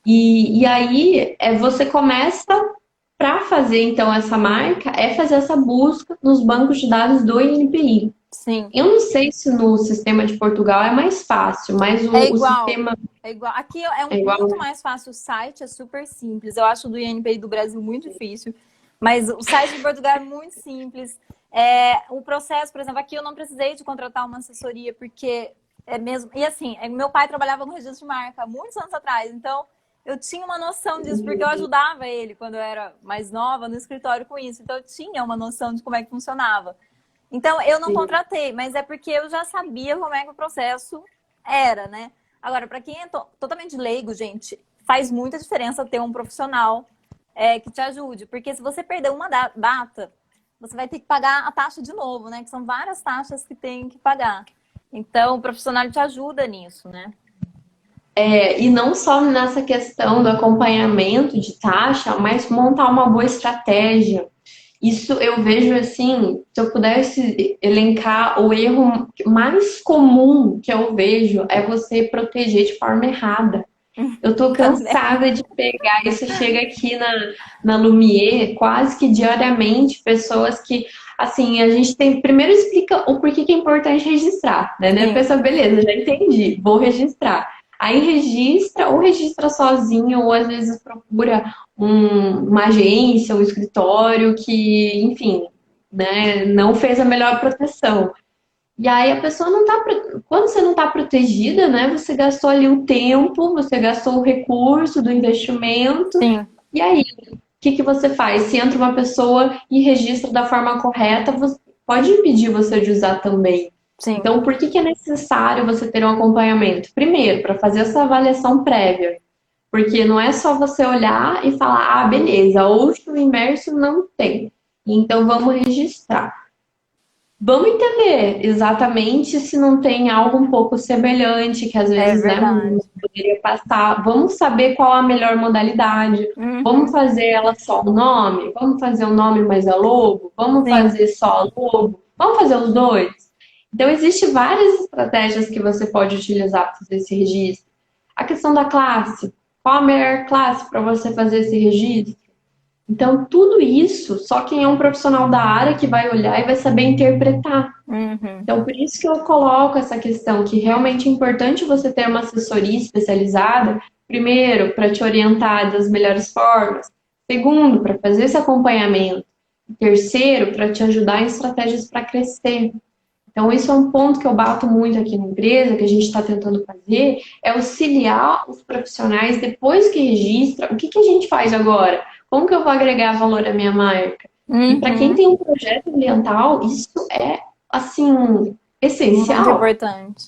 S2: E aí você começa para fazer então essa marca, fazer essa busca nos bancos de dados do INPI.
S1: Sim.
S2: Eu não sei se no sistema de Portugal é mais fácil, mas
S1: É
S2: o
S1: igual.
S2: sistema
S1: É igual. Aqui é
S2: é igual.
S1: muito mais fácil o site, é super simples. Eu acho o do INPI do Brasil muito difícil, mas o site de Portugal é muito simples. O processo, por exemplo, aqui eu não precisei de contratar uma assessoria, porque é mesmo. E assim, meu pai trabalhava no registro de marca há muitos anos atrás, então eu tinha uma noção disso, porque eu ajudava ele quando eu era mais nova no escritório com isso, então eu tinha uma noção de como é que funcionava. Então, eu não contratei, mas é porque eu já sabia como é que o processo era, né? Agora, para quem é totalmente leigo, gente, faz muita diferença ter um profissional que te ajude. Porque se você perder uma data, você vai ter que pagar a taxa de novo, né? Que são várias taxas que tem que pagar. Então, o profissional te ajuda nisso, né?
S2: E não só nessa questão do acompanhamento de taxa, mas montar uma boa estratégia. Isso eu vejo assim, se eu pudesse elencar o erro mais comum que eu vejo é você proteger de forma errada. Eu tô
S1: Também.
S2: cansada de pegar isso. Chega aqui na Lumier, quase que diariamente, pessoas que, assim, a gente tem. Primeiro explica o porquê que é importante registrar, né? Daí a
S1: Sim,
S2: pessoa, beleza, já entendi, vou registrar. Aí registra, ou registra sozinho, ou às vezes procura uma agência, um escritório que, enfim, né, não fez a melhor proteção. E aí a pessoa não tá. Quando você não está protegida, né? Você gastou ali o tempo, você gastou o recurso do investimento.
S1: sim,
S2: E aí, o que você faz? Se entra uma pessoa e registra da forma correta, pode impedir você de usar também.
S1: sim.
S2: Então, por que é necessário você ter um acompanhamento? Primeiro, para fazer essa avaliação prévia. Porque não é só você olhar e falar, ah, beleza, o inverso não tem. Então vamos registrar. Vamos entender exatamente se não tem algo um pouco semelhante, que às
S1: É
S2: vezes, né,
S1: verdade.
S2: poderia passar. Vamos saber qual a melhor modalidade. Vamos
S1: Uhum,
S2: fazer ela só o nome? Vamos fazer o nome mais a logo? Vamos
S1: sim.
S2: fazer só a logo? Vamos fazer os dois? Então, existem várias estratégias que você pode utilizar para fazer esse registro. A questão da classe. Qual a melhor classe para você fazer esse registro? Então, tudo isso, só quem é um profissional da área que vai olhar e vai saber interpretar.
S1: Uhum.
S2: Então, por isso que eu coloco essa questão, que realmente é importante você ter uma assessoria especializada, primeiro, para te orientar das melhores formas, segundo, para fazer esse acompanhamento, terceiro, para te ajudar em estratégias para crescer. Então, isso é um ponto que eu bato muito aqui na empresa, que a gente está tentando fazer, é auxiliar os profissionais depois que registra, o que que a gente faz agora? Como que eu vou agregar valor à minha marca? E para quem
S1: Uhum.
S2: tem um projeto ambiental, isso é, assim,
S1: Muito
S2: essencial,
S1: importante.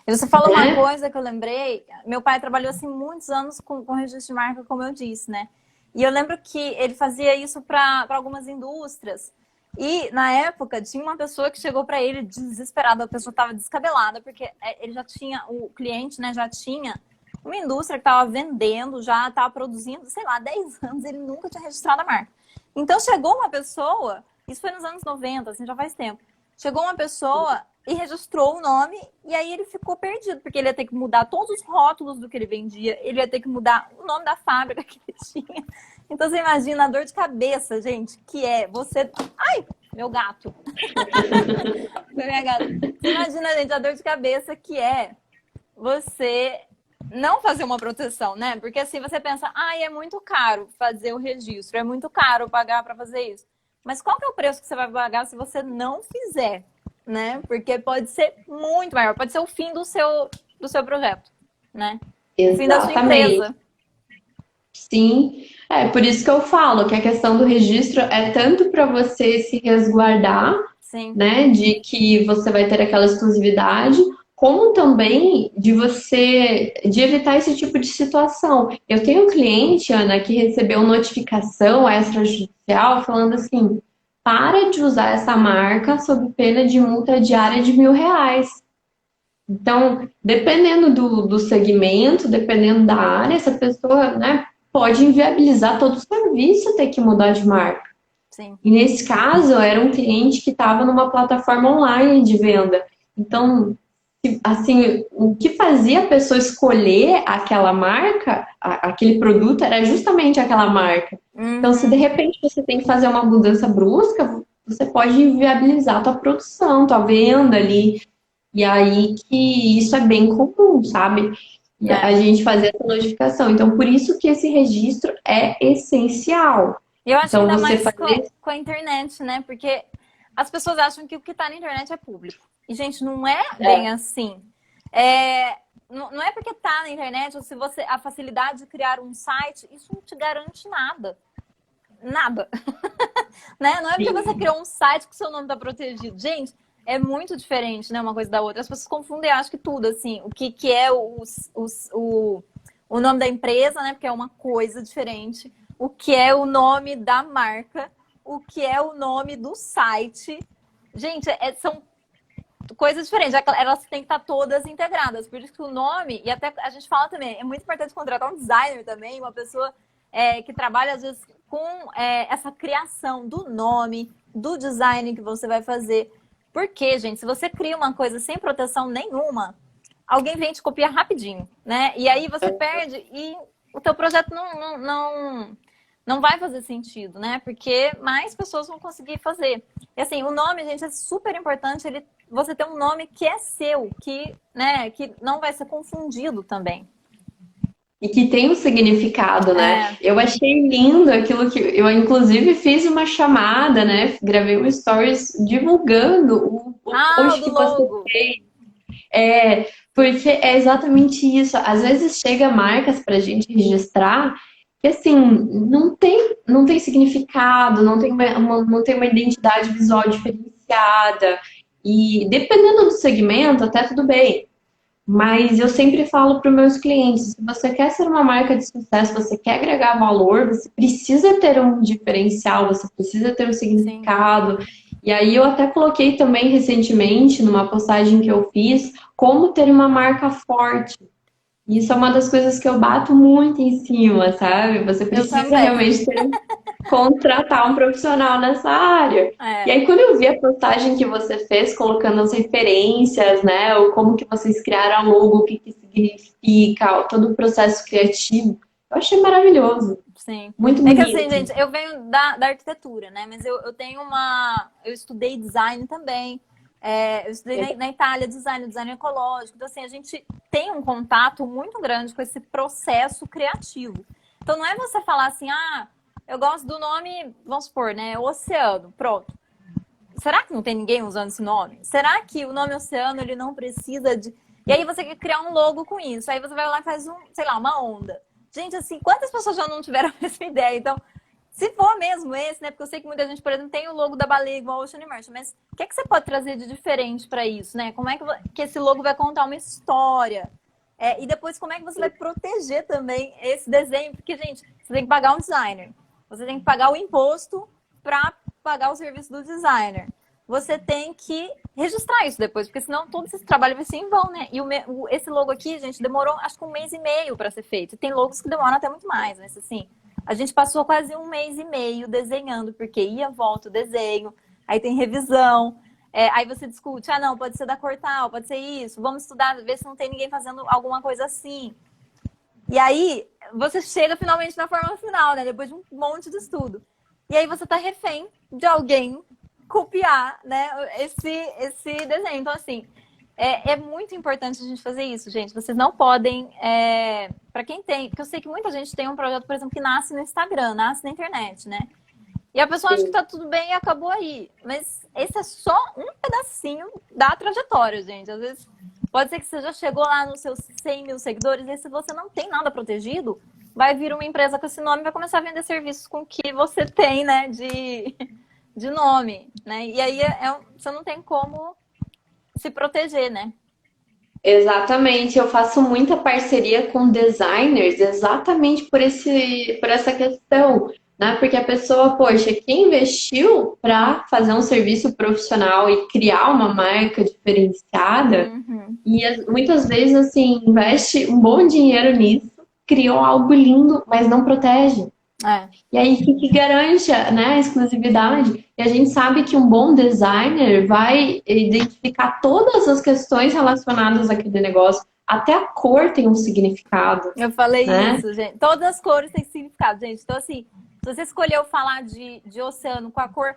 S1: E você falou uma
S2: né?
S1: coisa que eu lembrei. Meu pai trabalhou assim muitos anos com registro de marca, como eu disse, né? E eu lembro que ele fazia isso para algumas indústrias. E na época tinha uma pessoa que chegou para ele desesperada, a pessoa estava descabelada porque ele já tinha o cliente, né? Já tinha uma indústria que estava vendendo, já estava produzindo, sei lá, 10 anos, ele nunca tinha registrado a marca. Então chegou uma pessoa, isso foi nos anos 90, assim, já faz tempo. Chegou uma pessoa e registrou o nome, e aí ele ficou perdido, porque ele ia ter que mudar todos os rótulos do que ele vendia, ele ia ter que mudar o nome da fábrica que ele tinha. Então você imagina a dor de cabeça, gente, que é você. Ai, meu gato! Foi minha gata. Você imagina, gente, a dor de cabeça que é você não fazer uma proteção, né? Porque assim você pensa, é muito caro fazer o registro, é muito caro pagar para fazer isso. Mas qual que é o preço que você vai pagar se você não fizer, né? Porque pode ser muito maior, pode ser o fim do seu projeto, né? O fim da sua
S2: Exatamente.
S1: empresa.
S2: Sim, é por isso que eu falo que a questão do registro é tanto para você se resguardar,
S1: Sim.
S2: né, de que você vai ter aquela exclusividade, como também de evitar esse tipo de situação. Eu tenho um cliente, Ana, que recebeu notificação extrajudicial falando assim: para de usar essa marca sob pena de multa diária de R$ 1.000. Então, dependendo do segmento, dependendo da área, essa pessoa, né, pode inviabilizar todo o serviço ter que mudar de marca.
S1: Sim.
S2: E nesse caso, era um cliente que estava numa plataforma online de venda. Então, assim, o que fazia a pessoa escolher aquela marca, aquele produto, era justamente aquela marca. Então, se de
S1: Uhum.
S2: repente você tem que fazer uma mudança brusca, você pode inviabilizar a tua produção, tua venda ali. E aí que isso é bem comum, sabe? E a
S1: É.
S2: gente fazer essa notificação. Então, por isso que esse registro é essencial.
S1: Eu acho que
S2: Então,
S1: ainda
S2: você
S1: mais
S2: fazer.
S1: com a internet, né? Porque as pessoas acham que o que está na internet é público. E, gente, não é bem assim. Não é porque está na internet, ou se você a facilidade de criar um site, isso não te garante nada. Nada. Né? Não é porque você criou um site que o seu nome está protegido. Gente, é muito diferente, né? Uma coisa da outra. As pessoas confundem, acho que tudo, assim. O que é o nome da empresa, né? Porque é uma coisa diferente. O que é o nome da marca. O que é o nome do site. Gente, são coisas diferentes. Elas têm que estar todas integradas. Por isso que o nome, e até a gente fala também, é muito importante contratar um designer também, uma pessoa que trabalha, às vezes, com essa criação do nome, do design que você vai fazer. Porque, gente, se você cria uma coisa sem proteção nenhuma, alguém vem te copiar rapidinho, né? E aí você perde e o teu projeto não vai fazer sentido, né? Porque mais pessoas vão conseguir fazer. E assim, o nome, gente, é super importante você ter um nome que é seu, né, que não vai ser confundido também.
S2: E que tem um significado, né?
S1: É.
S2: Eu achei lindo aquilo que eu, inclusive, fiz uma chamada, né? Gravei um stories divulgando o
S1: Ah, o
S2: post
S1: do
S2: que você
S1: logo.
S2: porque é exatamente isso. Às vezes chega marcas para a gente registrar que assim não tem significado, não tem uma identidade visual diferenciada. E dependendo do segmento, até tudo bem. Mas eu sempre falo para os meus clientes, se você quer ser uma marca de sucesso, você quer agregar valor, você precisa ter um diferencial, você precisa ter um
S1: Sim.
S2: significado. E aí eu até coloquei também recentemente, numa postagem que eu fiz, como ter uma marca forte. Isso é uma das coisas que eu bato muito em cima, sabe? Você
S1: Eu
S2: precisa
S1: também.
S2: realmente contratar um profissional nessa área. E
S1: É.
S2: aí, quando eu vi a postagem que você fez, colocando as referências, né, ou como que vocês criaram a logo, o que que significa, todo o processo criativo, eu achei maravilhoso,
S1: Sim.
S2: muito
S1: É que assim,
S2: bonito.
S1: gente, eu venho da arquitetura, né? Mas eu tenho uma. Eu estudei design também. Eu estudei na Itália design ecológico. Então, assim, a gente tem um contato muito grande com esse processo criativo. Então, não é você falar assim, ah, eu gosto do nome, vamos supor, né? Oceano, pronto. Será que não tem ninguém usando esse nome? Será que o nome Oceano ele não precisa de. E aí você quer criar um logo com isso. Aí você vai lá e faz sei lá, uma onda. Gente, assim, quantas pessoas já não tiveram a mesma ideia? Então, se for mesmo esse, né? Porque eu sei que muita gente, por exemplo, tem o logo da baleia igual ao Ocean Immersion, mas o que é que você pode trazer de diferente para isso, né? Como é que esse logo vai contar uma história? E depois, como é que você vai proteger também esse desenho? Porque, gente, você tem que pagar um designer. Você tem que pagar o imposto para pagar o serviço do designer. Você tem que registrar isso depois, porque senão todo esse trabalho vai ser em vão, né? E esse logo aqui, gente, demorou acho que 1 mês e meio para ser feito. Tem logos que demoram até muito mais, mas assim, a gente passou quase 1 mês e meio desenhando, porque ia, volta o desenho, aí tem revisão, aí você discute, ah não, pode ser da cor tal, pode ser isso, vamos estudar, ver se não tem ninguém fazendo alguma coisa assim. E aí, você chega finalmente na forma final, né? Depois de um monte de estudo. E aí você tá refém de alguém copiar, né, esse desenho. Então, assim, é muito importante a gente fazer isso, gente. Vocês não podem. Para quem tem. Porque eu sei que muita gente tem um projeto, por exemplo, que nasce no Instagram, nasce na internet, né? E a pessoa acha que tá tudo bem e acabou aí. Mas esse é só um pedacinho da trajetória, gente. Às vezes pode ser que você já chegou lá nos seus 100 mil seguidores e se você não tem nada protegido, vai vir uma empresa com esse nome e vai começar a vender serviços com o que você tem, né, de nome, né? E aí você não tem como se proteger, né?
S2: Exatamente, eu faço muita parceria com designers exatamente por essa questão, né? Porque a pessoa, poxa, quem investiu para fazer um serviço profissional e criar uma marca diferenciada,
S1: Uhum.
S2: e muitas vezes assim, investe um bom dinheiro nisso, criou algo lindo, mas não protege.
S1: É,
S2: E aí, o que garante, né, a exclusividade? E a gente sabe que um bom designer vai identificar todas as questões relacionadas àquele negócio. Até a cor tem um significado,
S1: eu falei
S2: né?
S1: isso, gente. Todas as cores têm significado, gente. Então, assim, se você escolheu falar de oceano com a cor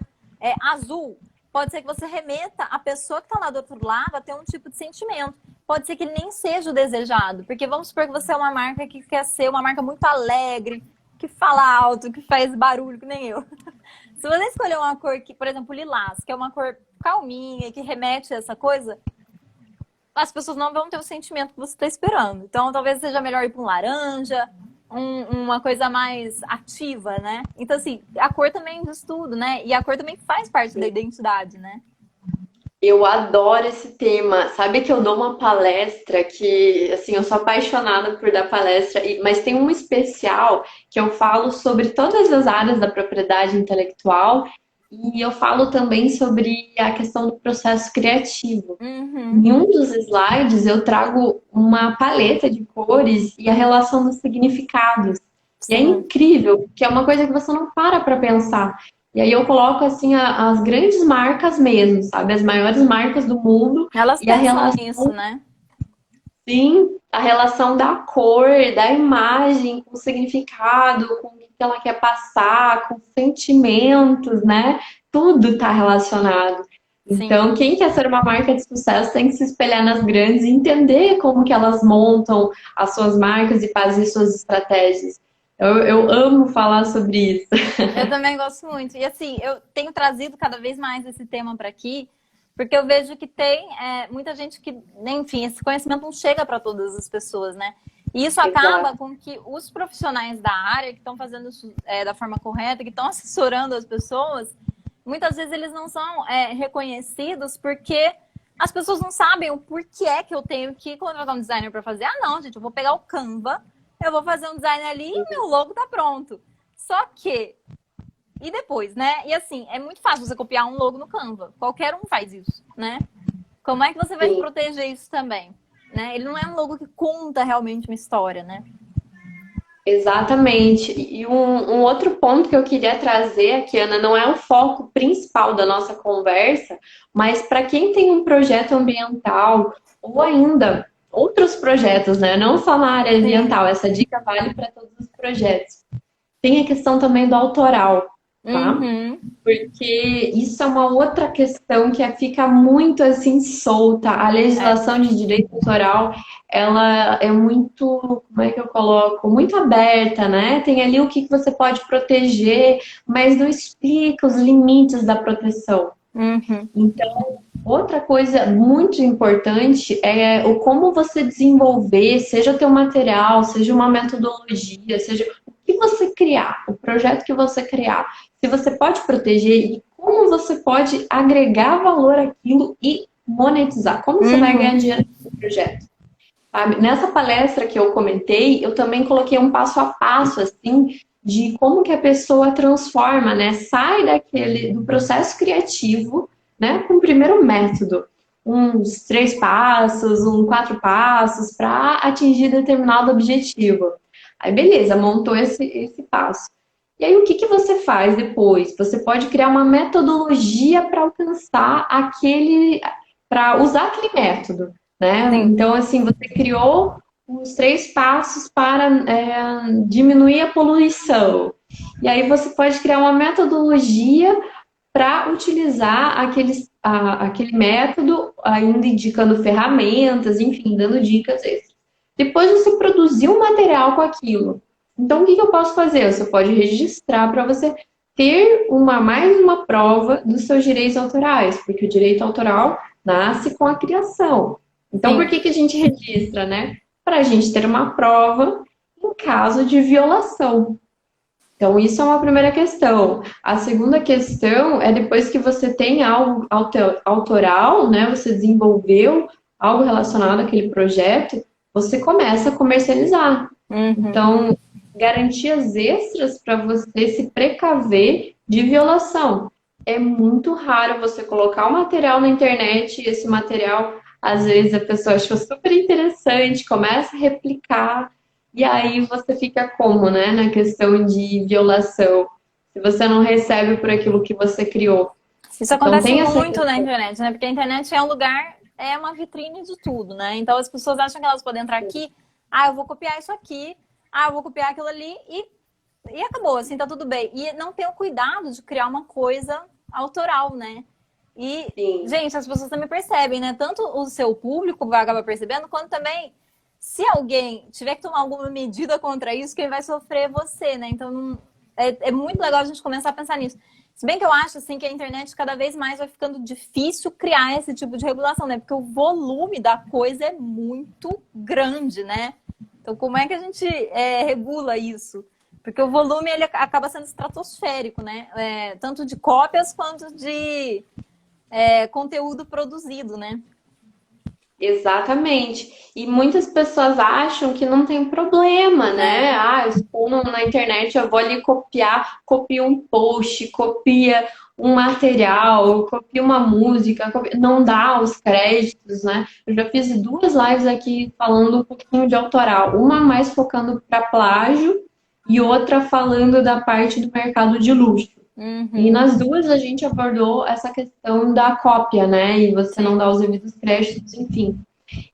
S1: azul, pode ser que você remeta a pessoa que está lá do outro lado a ter um tipo de sentimento. Pode ser que ele nem seja o desejado, porque vamos supor que você é uma marca que quer ser uma marca muito alegre, que fala alto, que faz barulho, que nem eu. Se você escolher uma cor que, por exemplo, lilás, que é uma cor calminha, que remete a essa coisa, as pessoas não vão ter o sentimento que você está esperando. Então, talvez seja melhor ir para um laranja, uma coisa mais ativa, né? Então, assim, a cor também diz tudo, né? E a cor também faz parte da identidade, né?
S2: Eu adoro esse tema. Sabe que eu dou uma palestra que, assim, eu sou apaixonada por dar palestra, mas tem um especial que eu falo sobre todas as áreas da propriedade intelectual e eu falo também sobre a questão do processo criativo.
S1: Uhum.
S2: Em um dos slides eu trago uma paleta de cores e a relação dos significados. E é
S1: Sim.
S2: incrível, que é uma coisa que você não para pensar. E aí eu coloco assim as grandes marcas mesmo, sabe? As maiores marcas do mundo
S1: Elas
S2: e a
S1: pensam nisso,
S2: relação,
S1: né?
S2: sim, a relação da cor, da imagem, com o significado, com o que ela quer passar, com sentimentos, né? Tudo está relacionado.
S1: Sim.
S2: Então, quem quer ser uma marca de sucesso tem que se espelhar nas grandes e entender como que elas montam as suas marcas e fazem suas estratégias. Eu amo falar sobre isso.
S1: Eu também gosto muito. E assim, eu tenho trazido cada vez mais esse tema para aqui, porque eu vejo que tem muita gente que, enfim, esse conhecimento não chega para todas as pessoas, né? E isso acaba
S2: Exato.
S1: com que os profissionais da área que estão fazendo isso da forma correta, que estão assessorando as pessoas, muitas vezes eles não são reconhecidos porque as pessoas não sabem o porquê é que eu tenho que contratar um designer para fazer. Ah, não, gente, eu vou pegar o Canva, eu vou fazer um design ali e meu logo tá pronto. Só que, e depois, né? E assim, é muito fácil você copiar um logo no Canva. Qualquer um faz isso, né? Como é que você vai
S2: Sim.
S1: proteger isso também? Né? Ele não é um logo que conta realmente uma história, né?
S2: Exatamente. E um outro ponto que eu queria trazer aqui, Ana, não é o foco principal da nossa conversa, mas para quem tem um projeto ambiental ou ainda outros projetos, né? Não só na área
S1: Sim.
S2: ambiental, essa dica vale para todos os projetos. Tem a questão também do autoral, tá?
S1: Uhum.
S2: Porque isso é uma outra questão que fica muito assim solta. A
S1: É.
S2: legislação de direito autoral, ela é muito, como é que eu coloco? Muito aberta, né? Tem ali o que você pode proteger, mas não explica os limites da proteção.
S1: Uhum.
S2: Então, outra coisa muito importante é o como você desenvolver, seja teu material, seja uma metodologia, seja o que você criar, o projeto que você criar. Se você pode proteger e como você pode agregar valor àquilo e monetizar. Como você vai ganhar
S1: Uhum.
S2: dinheiro com o projeto? Sabe? Nessa palestra que eu comentei, eu também coloquei um passo a passo, assim, de como que a pessoa transforma, né? Sai do processo criativo, né? Com o primeiro método. Uns 3 passos, 4 passos para atingir determinado objetivo. Aí, beleza, montou esse passo. E aí, o que que você faz depois? Você pode criar uma metodologia para alcançar para usar aquele método, né?
S1: Sim.
S2: Então, assim, você criou os 3 passos para diminuir a poluição. E aí você pode criar uma metodologia para utilizar aquele método, ainda indicando ferramentas, enfim, dando dicas extras. Depois você produziu um material com aquilo. Então, o que eu posso fazer? Você pode registrar para você ter mais uma prova dos seus direitos autorais, porque o direito autoral nasce com a criação. Então, por
S1: Sim.
S2: que a gente registra, né? Para a gente ter uma prova em caso de violação. Então, isso é uma primeira questão. A segunda questão é depois que você tem algo autoral, né? Você desenvolveu algo relacionado àquele projeto, você começa a comercializar.
S1: Uhum.
S2: Então, garantias extras para você se precaver de violação. É muito raro você colocar o material na internet e esse material, às vezes, a pessoa achou super interessante, começa a replicar, e aí você fica como, né, na questão de violação, se você não recebe por aquilo que você criou.
S1: Isso
S2: Então,
S1: acontece
S2: tem essa
S1: muito na
S2: questão.
S1: internet, né? Porque a internet é um lugar, é uma vitrine de tudo, né? Então as pessoas acham que elas podem entrar aqui, ah, eu vou copiar isso aqui, ah, eu vou copiar aquilo ali e acabou, assim, tá tudo bem. E não tem o cuidado de criar uma coisa autoral, né? E,
S2: Sim.
S1: gente, as pessoas também percebem, né? Tanto o seu público vai acabar percebendo, quanto também, se alguém tiver que tomar alguma medida contra isso, quem vai sofrer é você, né? Então, é muito legal a gente começar a pensar nisso. Se bem que eu acho assim que a internet cada vez mais vai ficando difícil criar esse tipo de regulação, né? Porque o volume da coisa é muito grande, né? Então, como é que a gente regula isso? Porque o volume ele acaba sendo estratosférico, né? Tanto de cópias quanto de conteúdo produzido, né?
S2: Exatamente. E muitas pessoas acham que não tem problema,
S1: É.
S2: né? Ah, eu estou na internet, eu vou ali copiar, copia um post, copia um material, copia uma música, não dá os créditos, né? Eu já fiz 2 lives aqui falando um pouquinho de autoral, uma mais focando para plágio e outra falando da parte do mercado de luxo. E
S1: Uhum.
S2: nas duas a gente abordou essa questão da cópia, né? E você não
S1: Sim.
S2: dá os devidos créditos, enfim.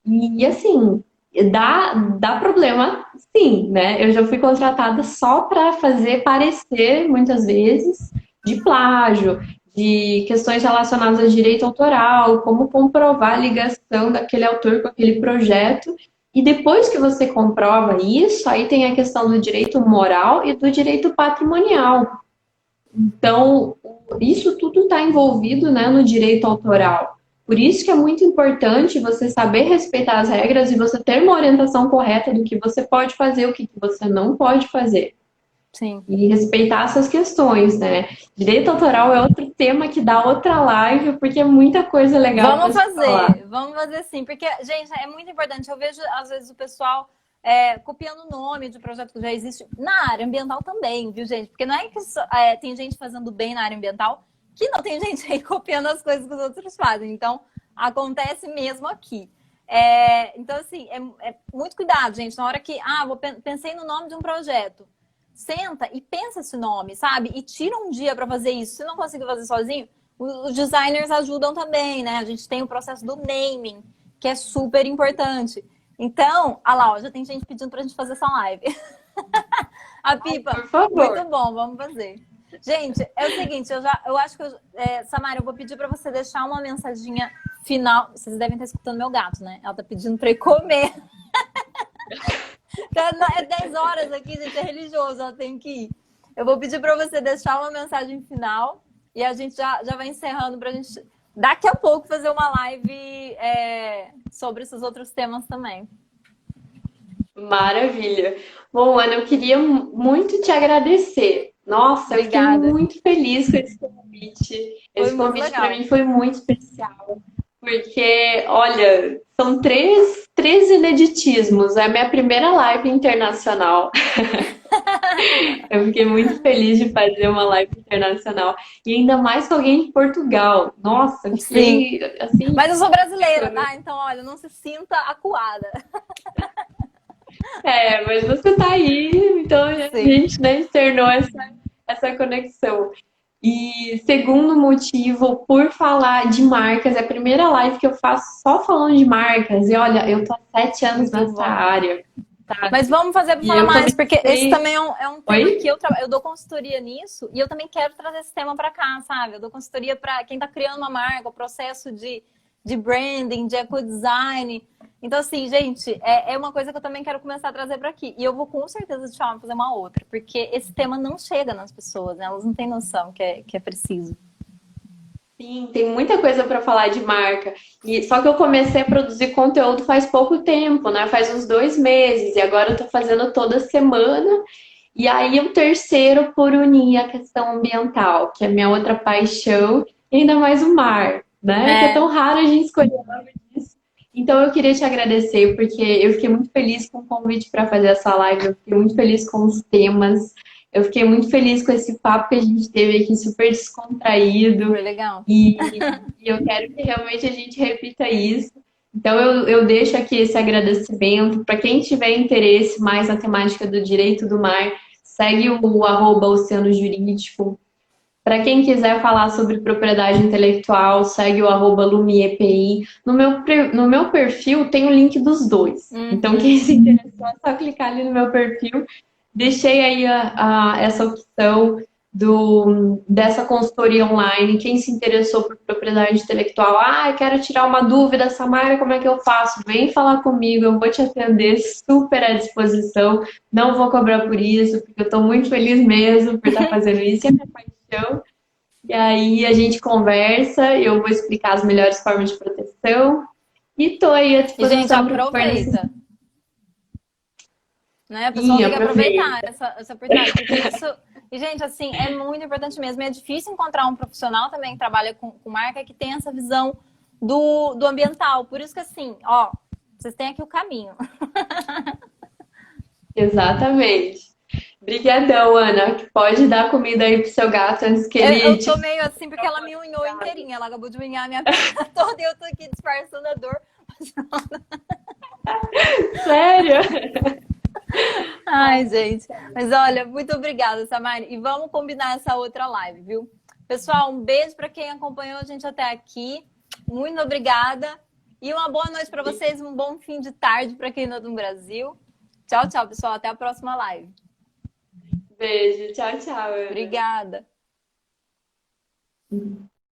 S2: E assim, dá problema, sim, né? Eu já fui contratada só para fazer parecer, muitas vezes, de plágio, de questões relacionadas a direito autoral, como comprovar a ligação daquele autor com aquele projeto. E depois que você comprova isso, aí tem a questão do direito moral e do direito patrimonial. Então, isso tudo está envolvido, né, no direito autoral. Por isso que é muito importante você saber respeitar as regras e você ter uma orientação correta do que você pode fazer e o que você não pode fazer.
S1: Sim.
S2: e respeitar essas questões, né? Direito autoral é outro tema que dá outra live, porque é muita coisa legal para se falar.
S1: Vamos fazer sim, porque, gente, é muito importante. Eu vejo, às vezes, o pessoal copiando o nome de projeto que já existe na área ambiental também, viu, gente? Porque não é que tem gente fazendo bem na área ambiental que não tem gente aí copiando as coisas que os outros fazem. Então, acontece mesmo aqui. Então, assim, é muito cuidado, gente. Na hora que, pensei no nome de um projeto. Senta e pensa esse nome, sabe? E tira um dia para fazer isso. Se não conseguir fazer sozinho, os designers ajudam também, né? A gente tem o processo do naming, que é super importante. Então, olha lá, ó, já tem gente pedindo pra gente fazer essa live. A Pipa,
S2: Por favor.
S1: muito bom, vamos fazer. Gente, é o seguinte, eu acho que, Samara, eu vou pedir para você deixar uma mensaginha final. Vocês devem estar escutando meu gato, né? Ela tá pedindo para ir comer. É 10 horas aqui, gente, é religioso, ela tem que ir. Eu vou pedir para você deixar uma mensagem final e a gente já vai encerrando para a gente, daqui a pouco, fazer uma live sobre esses outros temas também.
S2: Maravilha. Bom, Ana, eu queria muito te agradecer. Nossa, eu fiquei
S1: Obrigada.
S2: muito feliz com esse convite.
S1: Foi
S2: Esse
S1: muito
S2: convite para
S1: legal.
S2: mim foi muito especial, porque, olha, são três ineditismos. É a minha primeira live internacional. Eu fiquei muito feliz de fazer uma live internacional. E ainda mais com alguém de Portugal. Nossa, eu
S1: Sim.
S2: fiquei assim.
S1: Mas eu sou brasileira, tá? Então, olha, não se sinta acuada.
S2: Mas você tá aí, então a
S1: Sim.
S2: gente, né, externou essa conexão. E segundo motivo, por falar de marcas, é a primeira live que eu faço só falando de marcas. E olha, eu tô há 7 anos
S1: Muito
S2: nessa
S1: bom.
S2: área, tá?
S1: Mas vamos fazer para
S2: E
S1: falar
S2: eu
S1: mais, porque esse
S2: comecei.
S1: também é um tema que
S2: Oi?
S1: eu dou consultoria nisso e eu também quero trazer esse tema para cá, sabe? Eu dou consultoria para quem está criando uma marca, o processo de branding, de ecodesign. Então, assim, gente, é uma coisa que eu também quero começar a trazer para aqui. E eu vou com certeza te chamar para fazer uma outra, porque esse tema não chega nas pessoas, né? Elas não têm noção que é preciso.
S2: Sim, tem muita coisa para falar de marca. E só que eu comecei a produzir conteúdo faz pouco tempo, né? Faz uns 2 meses. E agora eu tô fazendo toda semana. E aí o terceiro por unir a questão ambiental, que é a minha outra paixão, e ainda mais o mar, né? Que é
S1: É.
S2: tão raro a gente escolher o nome disso. Então eu queria te agradecer, porque eu fiquei muito feliz com o convite para fazer essa live, eu fiquei muito feliz com os temas, eu fiquei muito feliz com esse papo que a gente teve aqui, super descontraído,
S1: Foi legal.
S2: e eu quero que realmente a gente repita isso. Então, eu deixo aqui esse agradecimento. Para quem tiver interesse mais na temática do direito do mar, segue o arroba Oceano Jurídico. Para quem quiser falar sobre propriedade intelectual, segue o arroba LumiEPI. No meu perfil tem o link dos dois. Então,
S1: Uhum.
S2: quem se interessou, é só clicar ali no meu perfil. Deixei aí essa opção dessa consultoria online. Quem se interessou por propriedade intelectual, quero tirar uma dúvida, Samara, como é que eu faço? Vem falar comigo, eu vou te atender super à disposição. Não vou cobrar por isso, porque eu estou muito feliz mesmo por estar fazendo isso, é minha paixão. E aí a gente conversa, eu vou explicar as melhores formas de proteção e estou aí à
S1: E, gente,
S2: disposição para o que for necessário.
S1: aproveita. Né? O pessoal
S2: Sim,
S1: tem que aproveitar
S2: aproveita.
S1: essa oportunidade, porque isso. E, gente, assim, é muito importante mesmo. E é difícil encontrar um profissional também que trabalha com marca que tem essa visão do ambiental. Por isso que, assim, ó, vocês têm aqui o caminho.
S2: Exatamente. Obrigadão, Ana. Pode dar comida aí pro seu gato antes que
S1: Eu
S2: ele
S1: tô
S2: te...
S1: meio assim porque ela me unhou inteirinha. Ela acabou de unhar a minha perna toda e eu tô aqui disfarçando a dor.
S2: Sério?
S1: Ai, gente. Mas olha, muito obrigada, Samari. E vamos combinar essa outra live, viu? Pessoal, um beijo para quem acompanhou a gente até aqui. Muito obrigada. E uma boa noite para vocês, um bom fim de tarde para quem não é do Brasil. Tchau, tchau, pessoal. Até a próxima live.
S2: Beijo. Tchau, tchau, Ana.
S1: Obrigada.